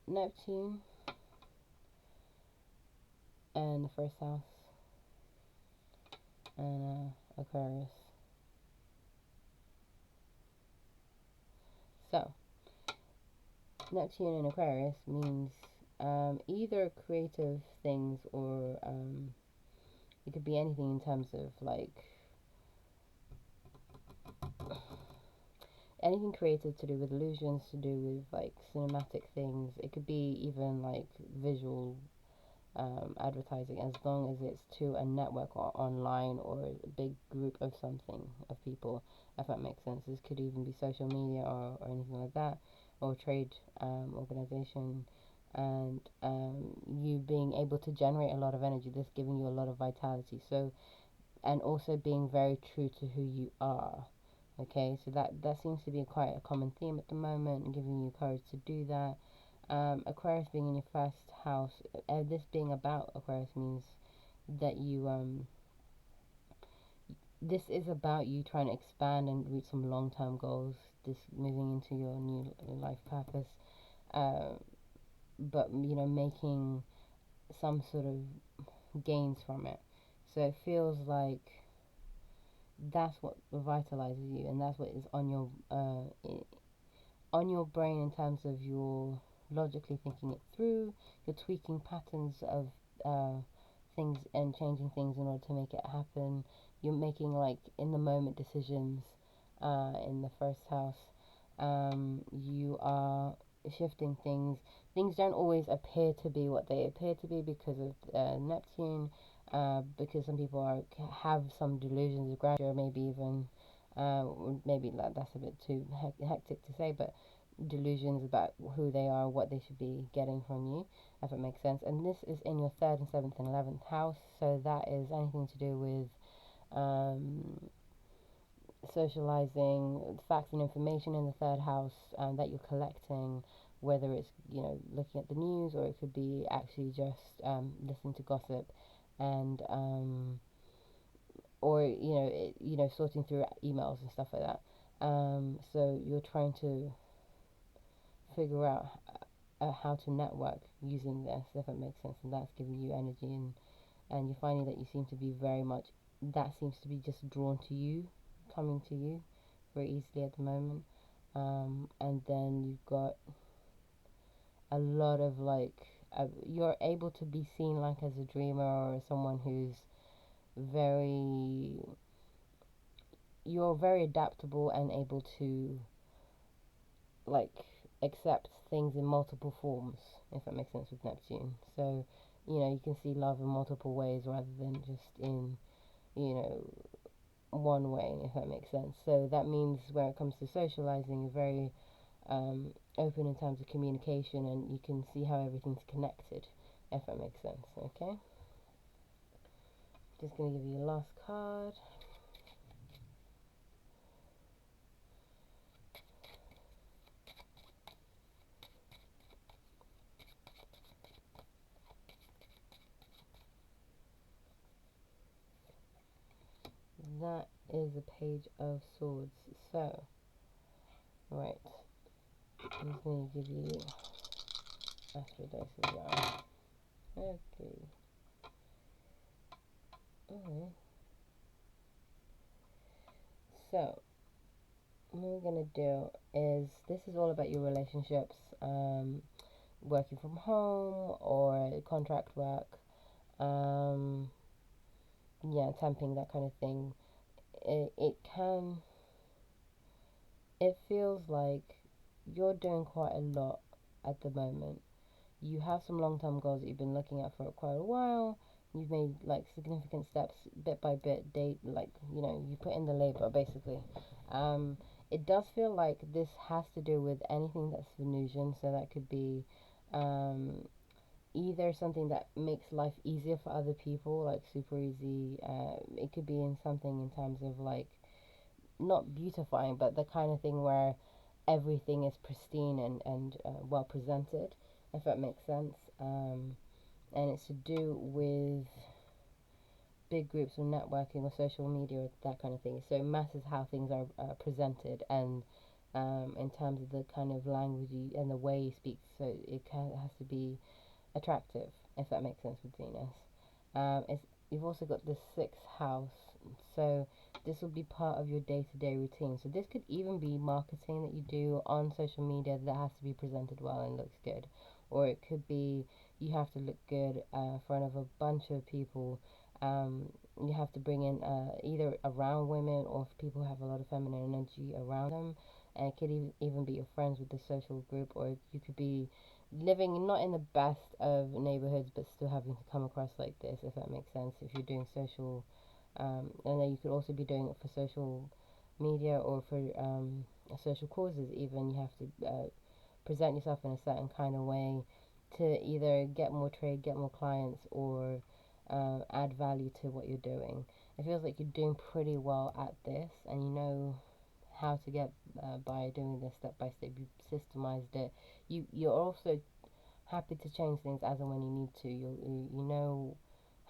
Neptune and the first house, and Aquarius. So, Neptune and Aquarius means either creative things, or it could be anything in terms of like anything creative to do with illusions, to do with like cinematic things. It could be even like visual advertising, as long as it's to a network or online or a big group of something, of people, if that makes sense. This could even be social media, or anything like that, or trade organization, and you being able to generate a lot of energy, this giving you a lot of vitality. So, and also being very true to who you are. Okay, so that seems to be quite a common theme at the moment, and giving you courage to do that. Aquarius being in your first house, this being about Aquarius means that you this is about you trying to expand and reach some long-term goals. This moving into your new life purpose, but making some sort of gains from it. So it feels like that's what revitalizes you, and that's what is on your brain in terms of your logically thinking it through. You're tweaking patterns of things and changing things in order to make it happen. You're making like in the moment decisions in the first house. You are shifting things. Things don't always appear to be what they appear to be because of Neptune. Because some people have some delusions of grandeur, maybe even maybe that's a bit too hectic to say, but delusions about who they are, what they should be getting from you, if it makes sense. And this is in your 3rd and 7th and 11th house, so that is anything to do with socializing, facts and information in the 3rd house that you're collecting, whether it's looking at the news, or it could be actually just listening to gossip, and or sorting through emails and stuff like that. So you're trying to figure out how to network using this, if it makes sense, and that's giving you energy, and you're finding that you seem to be very much, that seems to be just drawn to you, coming to you very easily at the moment. And then you've got a lot of like you're able to be seen like as a dreamer, or someone who's you're very adaptable and able to like accept things in multiple forms, if that makes sense, with Neptune. So you can see love in multiple ways rather than just in one way, if that makes sense. So that means when it comes to socializing, you're very open in terms of communication, and you can see how everything's connected, if that makes sense. Okay, just gonna give you your last card. That is a Page of Swords. So, right, I'm just going to give you Astro dice as well. Okay. Alright. So, what we're going to do is, this is all about your relationships, working from home or contract work, yeah, temping, that kind of thing. It feels like you're doing quite a lot at the moment. You have some long-term goals that you've been looking at for quite a while. You've made like significant steps bit by bit, you put in the labor basically. It does feel like this has to do with anything that's Venusian, so that could be either something that makes life easier for other people, like super easy. It could be in something in terms of like not beautifying, but the kind of thing where everything is pristine and well presented, if that makes sense. And it's to do with big groups or networking or social media or that kind of thing. So it matters how things are presented, and in terms of the kind of language and the way you speak. So it has to be attractive, if that makes sense with Venus. You've also got the sixth house, so this will be part of your day-to-day routine. So this could even be marketing that you do on social media that has to be presented well and looks good, or it could be you have to look good in front of a bunch of people. You have to bring in either around women or if people have a lot of feminine energy around them, and it could even be your friends with the social group, or you could be living not in the best of neighborhoods but still having to come across like this, if that makes sense, if you're doing social, and then you could also be doing it for social media or for social causes. Even you have to present yourself in a certain kind of way to either get more trade, get more clients, or add value to what you're doing. It feels like you're doing pretty well at this, and you know how to get by doing this step by step. You've systemized it. You're also happy to change things as and when you need to. You know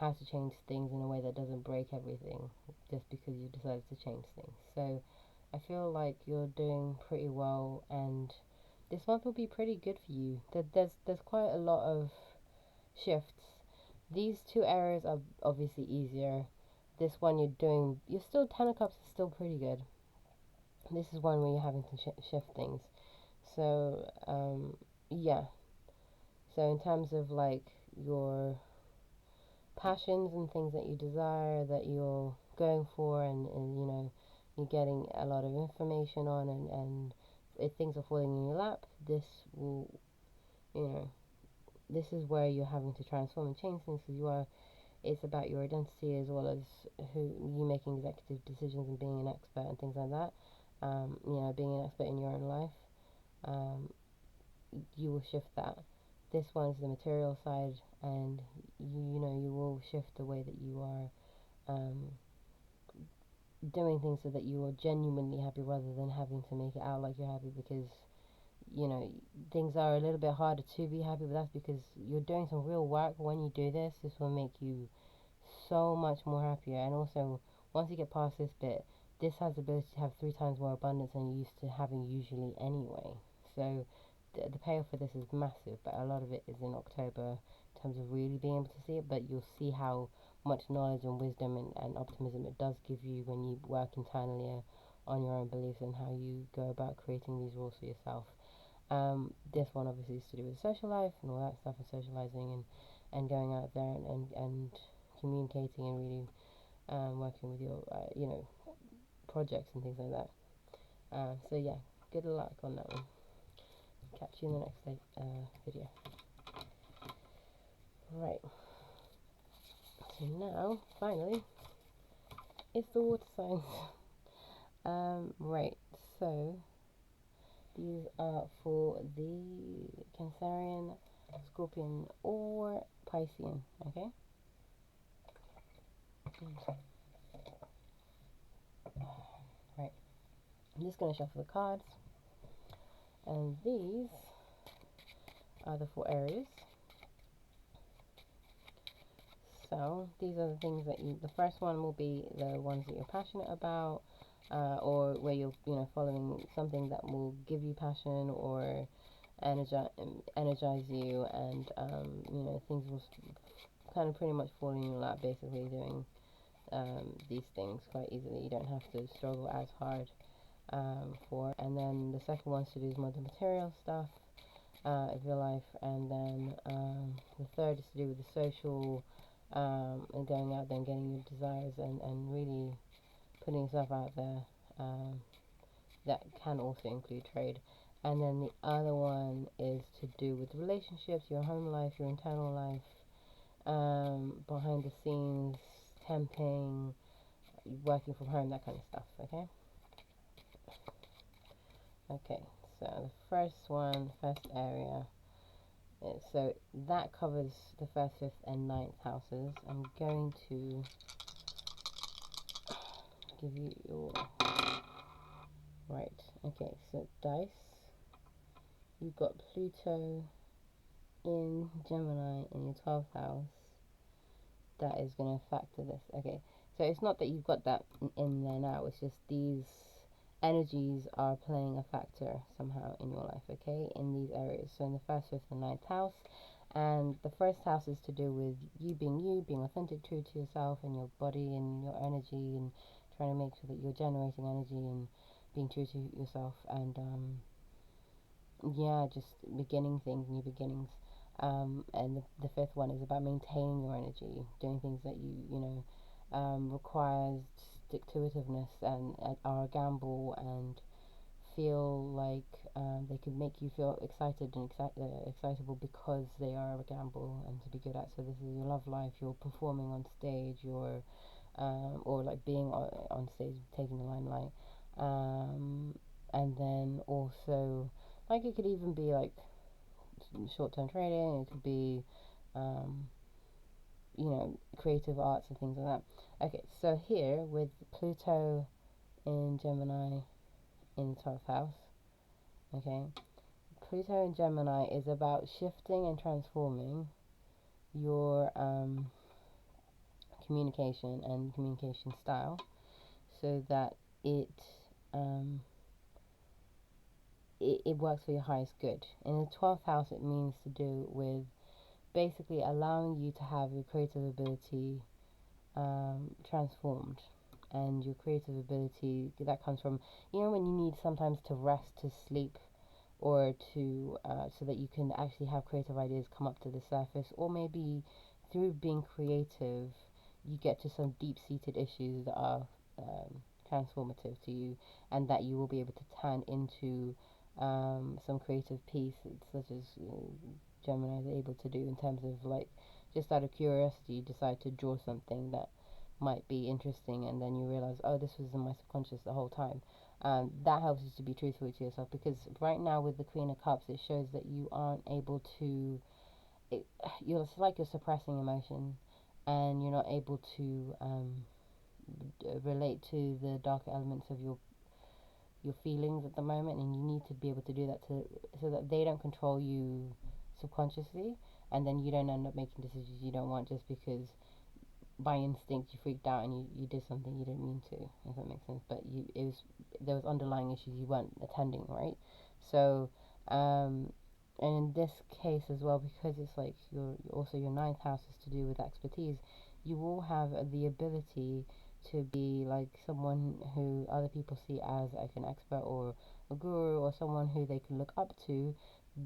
how to change things in a way that doesn't break everything just because you decided to change things. So I feel like you're doing pretty well, and this month will be pretty good for you. There's quite a lot of shifts. These two areas are obviously easier. This one you're still, Ten of Cups is still pretty good. This is one where you're having to shift things. So, yeah. So in terms of like your passions and things that you desire, that you're going for, and you know, you're getting a lot of information on, and if things are falling in your lap, this will, you know, this is where you're having to transform and change things, because it's about your identity as well as who you making executive decisions and being an expert and things like that. You know, being an expert in your own life. Um, you will shift that. This one's the material side, and you know, you will shift the way that you are doing things so that you are genuinely happy rather than having to make it out like you're happy, because you know things are a little bit harder to be happy, but that's because you're doing some real work. When you do this, this will make you so much more happier. And also, once you get past this bit, this has the ability to have 3 times more abundance than you used to having usually anyway. So the payoff for this is massive, but a lot of it is in October in terms of really being able to see it. But you'll see how much knowledge and wisdom and optimism it does give you when you work internally on your own beliefs and how you go about creating these rules for yourself. This one obviously is to do with social life and all that stuff, and socializing and going out there and communicating and really working with your you know, projects and things like that. So yeah, good luck on that one. Catch you in the next video. Right. So now, finally, it's the water signs. Right. So these are for the Cancerian, Scorpion, or Piscean. Okay. Right. I'm just gonna shuffle the cards, and these are the 4 Aries. So these are the things that the first one will be the ones that you're passionate about, or where you're, you know, following something that will give you passion or energize you, and you know, things will kind of pretty much fall in your lap, basically doing these things quite easily. You don't have to struggle as hard for. And then the second one's to do is more the material stuff of your life, and then the third is to do with the social, and going out there and getting your desires, and really putting yourself out there. That can also include trade. And then the other one is to do with relationships, your home life, your internal life, behind the scenes, temping, working from home, that kind of stuff. Okay, so the first area, so that covers the 1st, 5th, and 9th houses. I'm going to give you your right. Okay, so dice. You've got Pluto in Gemini in your 12th house. That is going to factor this. Okay, so it's not that you've got that in there now. It's just these energies are playing a factor somehow in your life, okay, in these areas. So in the first, fifth, and ninth house, and the first house is to do with you, being authentic, true to yourself and your body and your energy, and trying to make sure that you're generating energy and being true to yourself, and yeah, just beginning things, new beginnings. And the fifth one is about maintaining your energy, doing things that you know requires stick to itiveness and are a gamble and feel like they can make you feel excited and excitable because they are a gamble and to be good at. So this is your love life, you're performing on stage, you're or like being on stage, taking the limelight. And then also, like, it could even be like short-term trading, it could be um, you know, creative arts and things like that. Okay, so here with Pluto in Gemini in the 12th house, okay, Pluto in Gemini is about shifting and transforming your communication and communication style so that it um, it works for your highest good. In the 12th house, it means to do with basically allowing you to have your creative ability transformed, and your creative ability that comes from, you know, when you need sometimes to rest, to sleep, or to so that you can actually have creative ideas come up to the surface, or maybe through being creative you get to some deep-seated issues that are transformative to you, and that you will be able to turn into some creative piece, such as Gemini is able to do, in terms of like, just out of curiosity you decide to draw something that might be interesting, and then you realize, oh, this was in my subconscious the whole time. That helps you to be truthful to yourself, because right now with the Queen of Cups, it shows that you aren't able to. It's like you're suppressing emotion, and you're not able to relate to the darker elements of your feelings at the moment, and you need to be able to do that so that they don't control you subconsciously, and then you don't end up making decisions you don't want just because by instinct you freaked out and you did something you didn't mean to, if that makes sense. But there was underlying issues you weren't attending, right? So and in this case as well, because it's like your ninth house is to do with expertise, you will have the ability to be like someone who other people see as like an expert or a guru, or someone who they can look up to,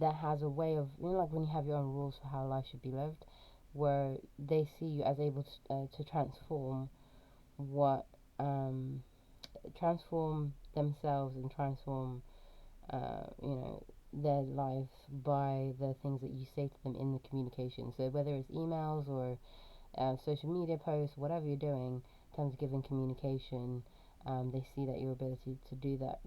that has a way of, you know, like when you have your own rules for how life should be lived, where they see you as able to transform what transform themselves and transform you know, their life by the things that you say to them in the communication. So whether it's emails or social media posts, whatever you're doing in terms of giving communication, they see that your ability to do that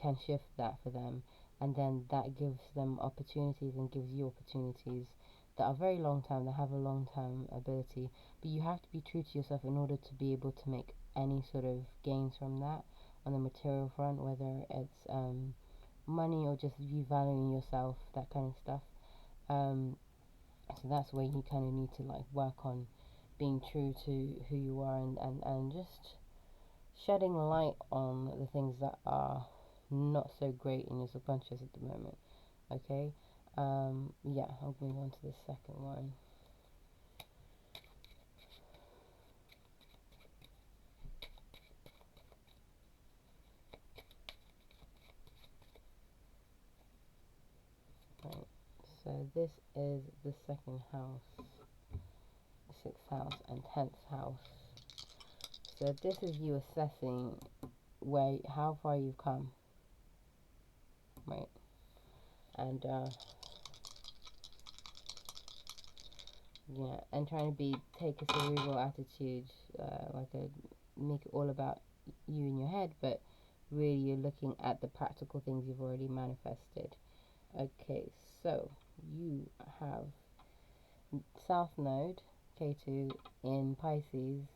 can shift that for them, and then that gives them opportunities and gives you opportunities that are very long term, that have a long term ability. But you have to be true to yourself in order to be able to make any sort of gains from that on the material front, whether it's money or just you valuing yourself, that kind of stuff. Um, so that's where you kind of need to like work on being true to who you are, and just shedding light on the things that are not so great in your subconscious at the moment. Okay, yeah, I'll move on to the second one. Right, so this is the second house, sixth house, and 10th house. So this is you assessing how far you've come, right? And yeah, and trying to take a cerebral attitude, like a make it all about you in your head, but really you're looking at the practical things you've already manifested. Okay, so you have South Node K2 in Pisces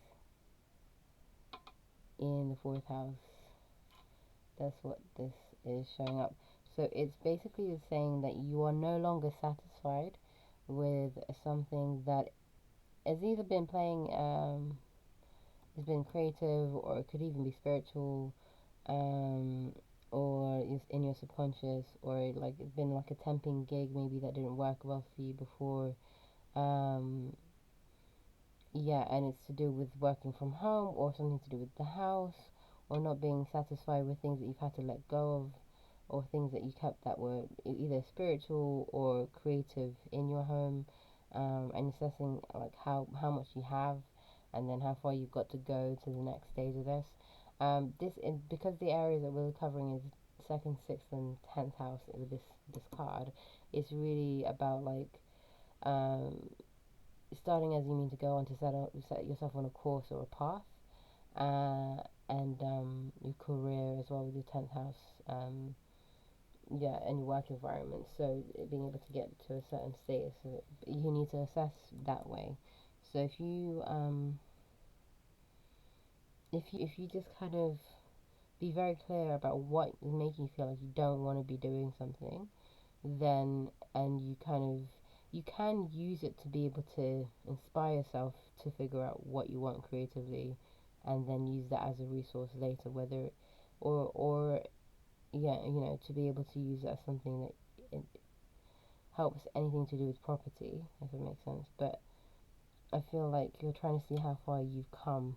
in the fourth house. That's what this is showing up. So it's basically saying that you are no longer satisfied with something that has either been playing, has been creative, or it could even be spiritual, or is in your subconscious, or like it's been like a temping gig maybe that didn't work well for you before. Yeah, and it's to do with working from home, or something to do with the house, or not being satisfied with things that you've had to let go of, or things that you kept that were either spiritual or creative in your home, and assessing like how much you have, and then how far you've got to go to the next stage of this. Because the areas that we're covering is second, sixth, and 10th house with this card, it's really about like um, starting as you mean to go on to set yourself on a course or a path, and your career as well with your 10th house, yeah, and your work environment. So being able to get to a certain status, so you need to assess that way. So if you just kind of be very clear about what is making you feel like you don't want to be doing something, then, and you kind of, you can use it to be able to inspire yourself to figure out what you want creatively, and then use that as a resource later, whether or yeah, you know, to be able to use that as something that it helps anything to do with property, if it makes sense. But I feel like you're trying to see how far you've come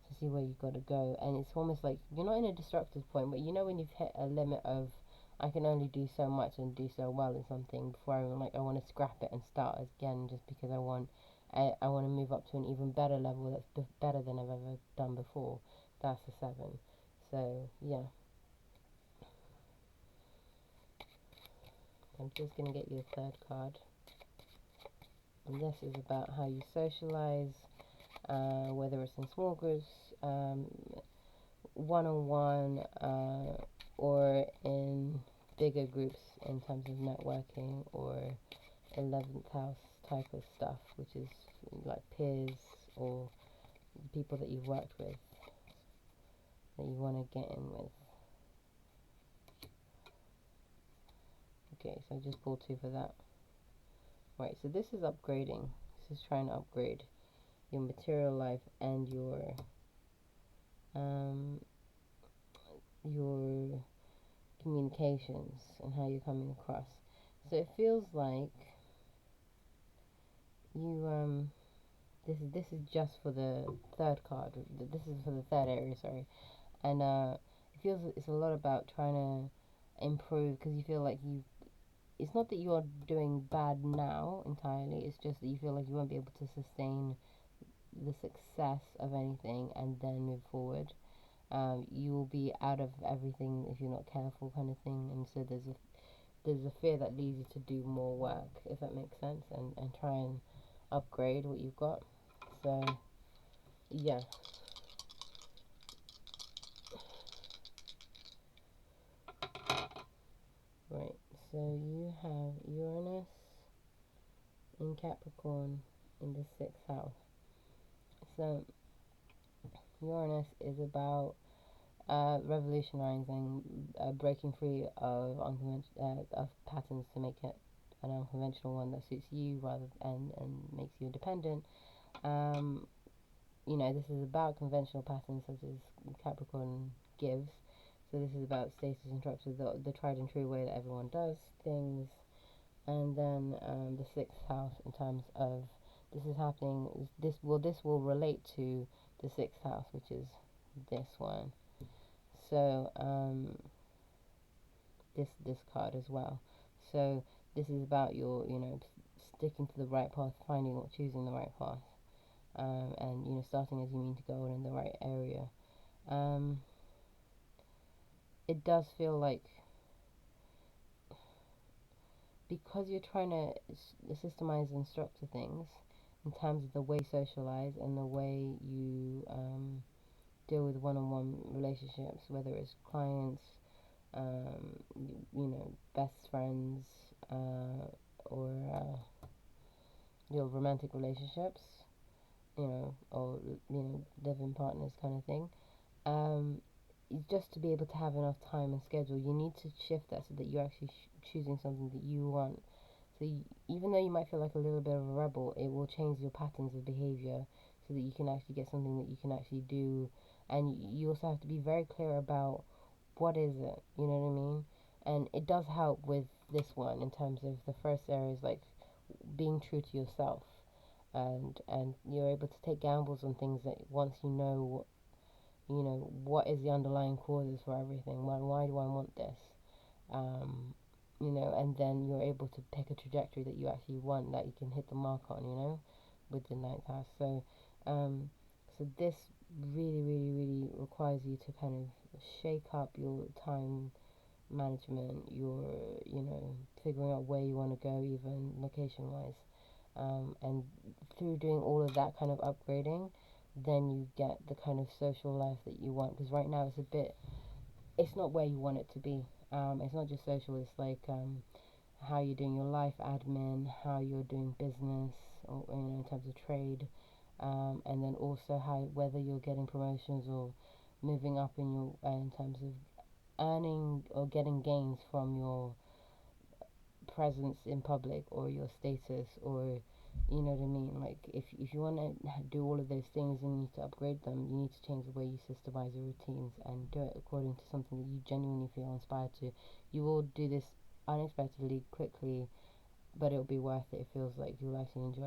to see where you've got to go, and it's almost like you're not in a destructive point, but you know when you've hit a limit of I can only do so much and do so well in something before I'm like I want to scrap it and start again, just because I want to move up to an even better level that's better than I've ever done before. That's the 7. So yeah, I'm just gonna get you a third card, and this is about how you socialize, whether it's in small groups, one-on-one, or in bigger groups in terms of networking, or 11th house type of stuff, which is like peers or people that you've worked with that you want to get in with. Okay, so I just pulled 2 for that. Right, so this is upgrading. This is trying to upgrade your material life and your communications and how you're coming across. So it feels like you this is just for the third card. This is for the third area, sorry. And it feels it's a lot about trying to improve, because you feel like you. It's not that you are doing bad now entirely. It's just that you feel like you won't be able to sustain the success of anything and then move forward. You will be out of everything if you're not careful, kind of thing. And so there's a fear that leads you to do more work, if that makes sense, and try and upgrade what you've got. So yeah. Right, so you have Uranus in Capricorn in the 6th house. So Uranus is about revolutionizing, breaking free of of patterns to make it an unconventional one that suits you, rather and makes you independent. Um, you know, this is about conventional patterns such as Capricorn gives. So this is about status and structure, the tried and true way that everyone does things. And then the 6th house, in terms of this is happening, this will relate to the 6th house, which is this one. So this card as well. So this is about your, you know, sticking to the right path, finding or choosing the right path, and you know, starting as you mean to go in the right area. It does feel like, because you're trying to systemize and structure things in terms of the way you socialize and the way you deal with one-on-one relationships, whether it's clients, you know, best friends, or your romantic relationships, you know, or you know, living partners, kind of thing. Um, just to be able to have enough time and schedule, you need to shift that so that you're actually choosing something that you want. So even though you might feel like a little bit of a rebel, it will change your patterns of behavior so that you can actually get something that you can actually do. And you also have to be very clear about what is it? You know what I mean? And it does help with this one in terms of the first area is like being true to yourself, and you're able to take gambles on things that once you know what is the underlying causes for everything. Why do I want this? Um, you know, and then you're able to pick a trajectory that you actually want, that you can hit the mark on, you know, with the ninth house. Um, so this really requires you to kind of shake up your time management, your, you know, figuring out where you want to go, even location wise. And through doing all of that kind of upgrading, then you get the kind of social life that you want. Because right now it's not where you want it to be. It's not just social, it's like how you're doing your life admin, how you're doing business, or, you know, in terms of trade, and then also how whether you're getting promotions or moving up in your in terms of earning or getting gains from your presence in public or your status, or you know what I mean. Like if you want to do all of those things and you need to upgrade them, you need to change the way you systemize your routines and do it according to something that you genuinely feel inspired to. You will do this unexpectedly quickly, but it'll be worth it. It feels like you'll actually enjoy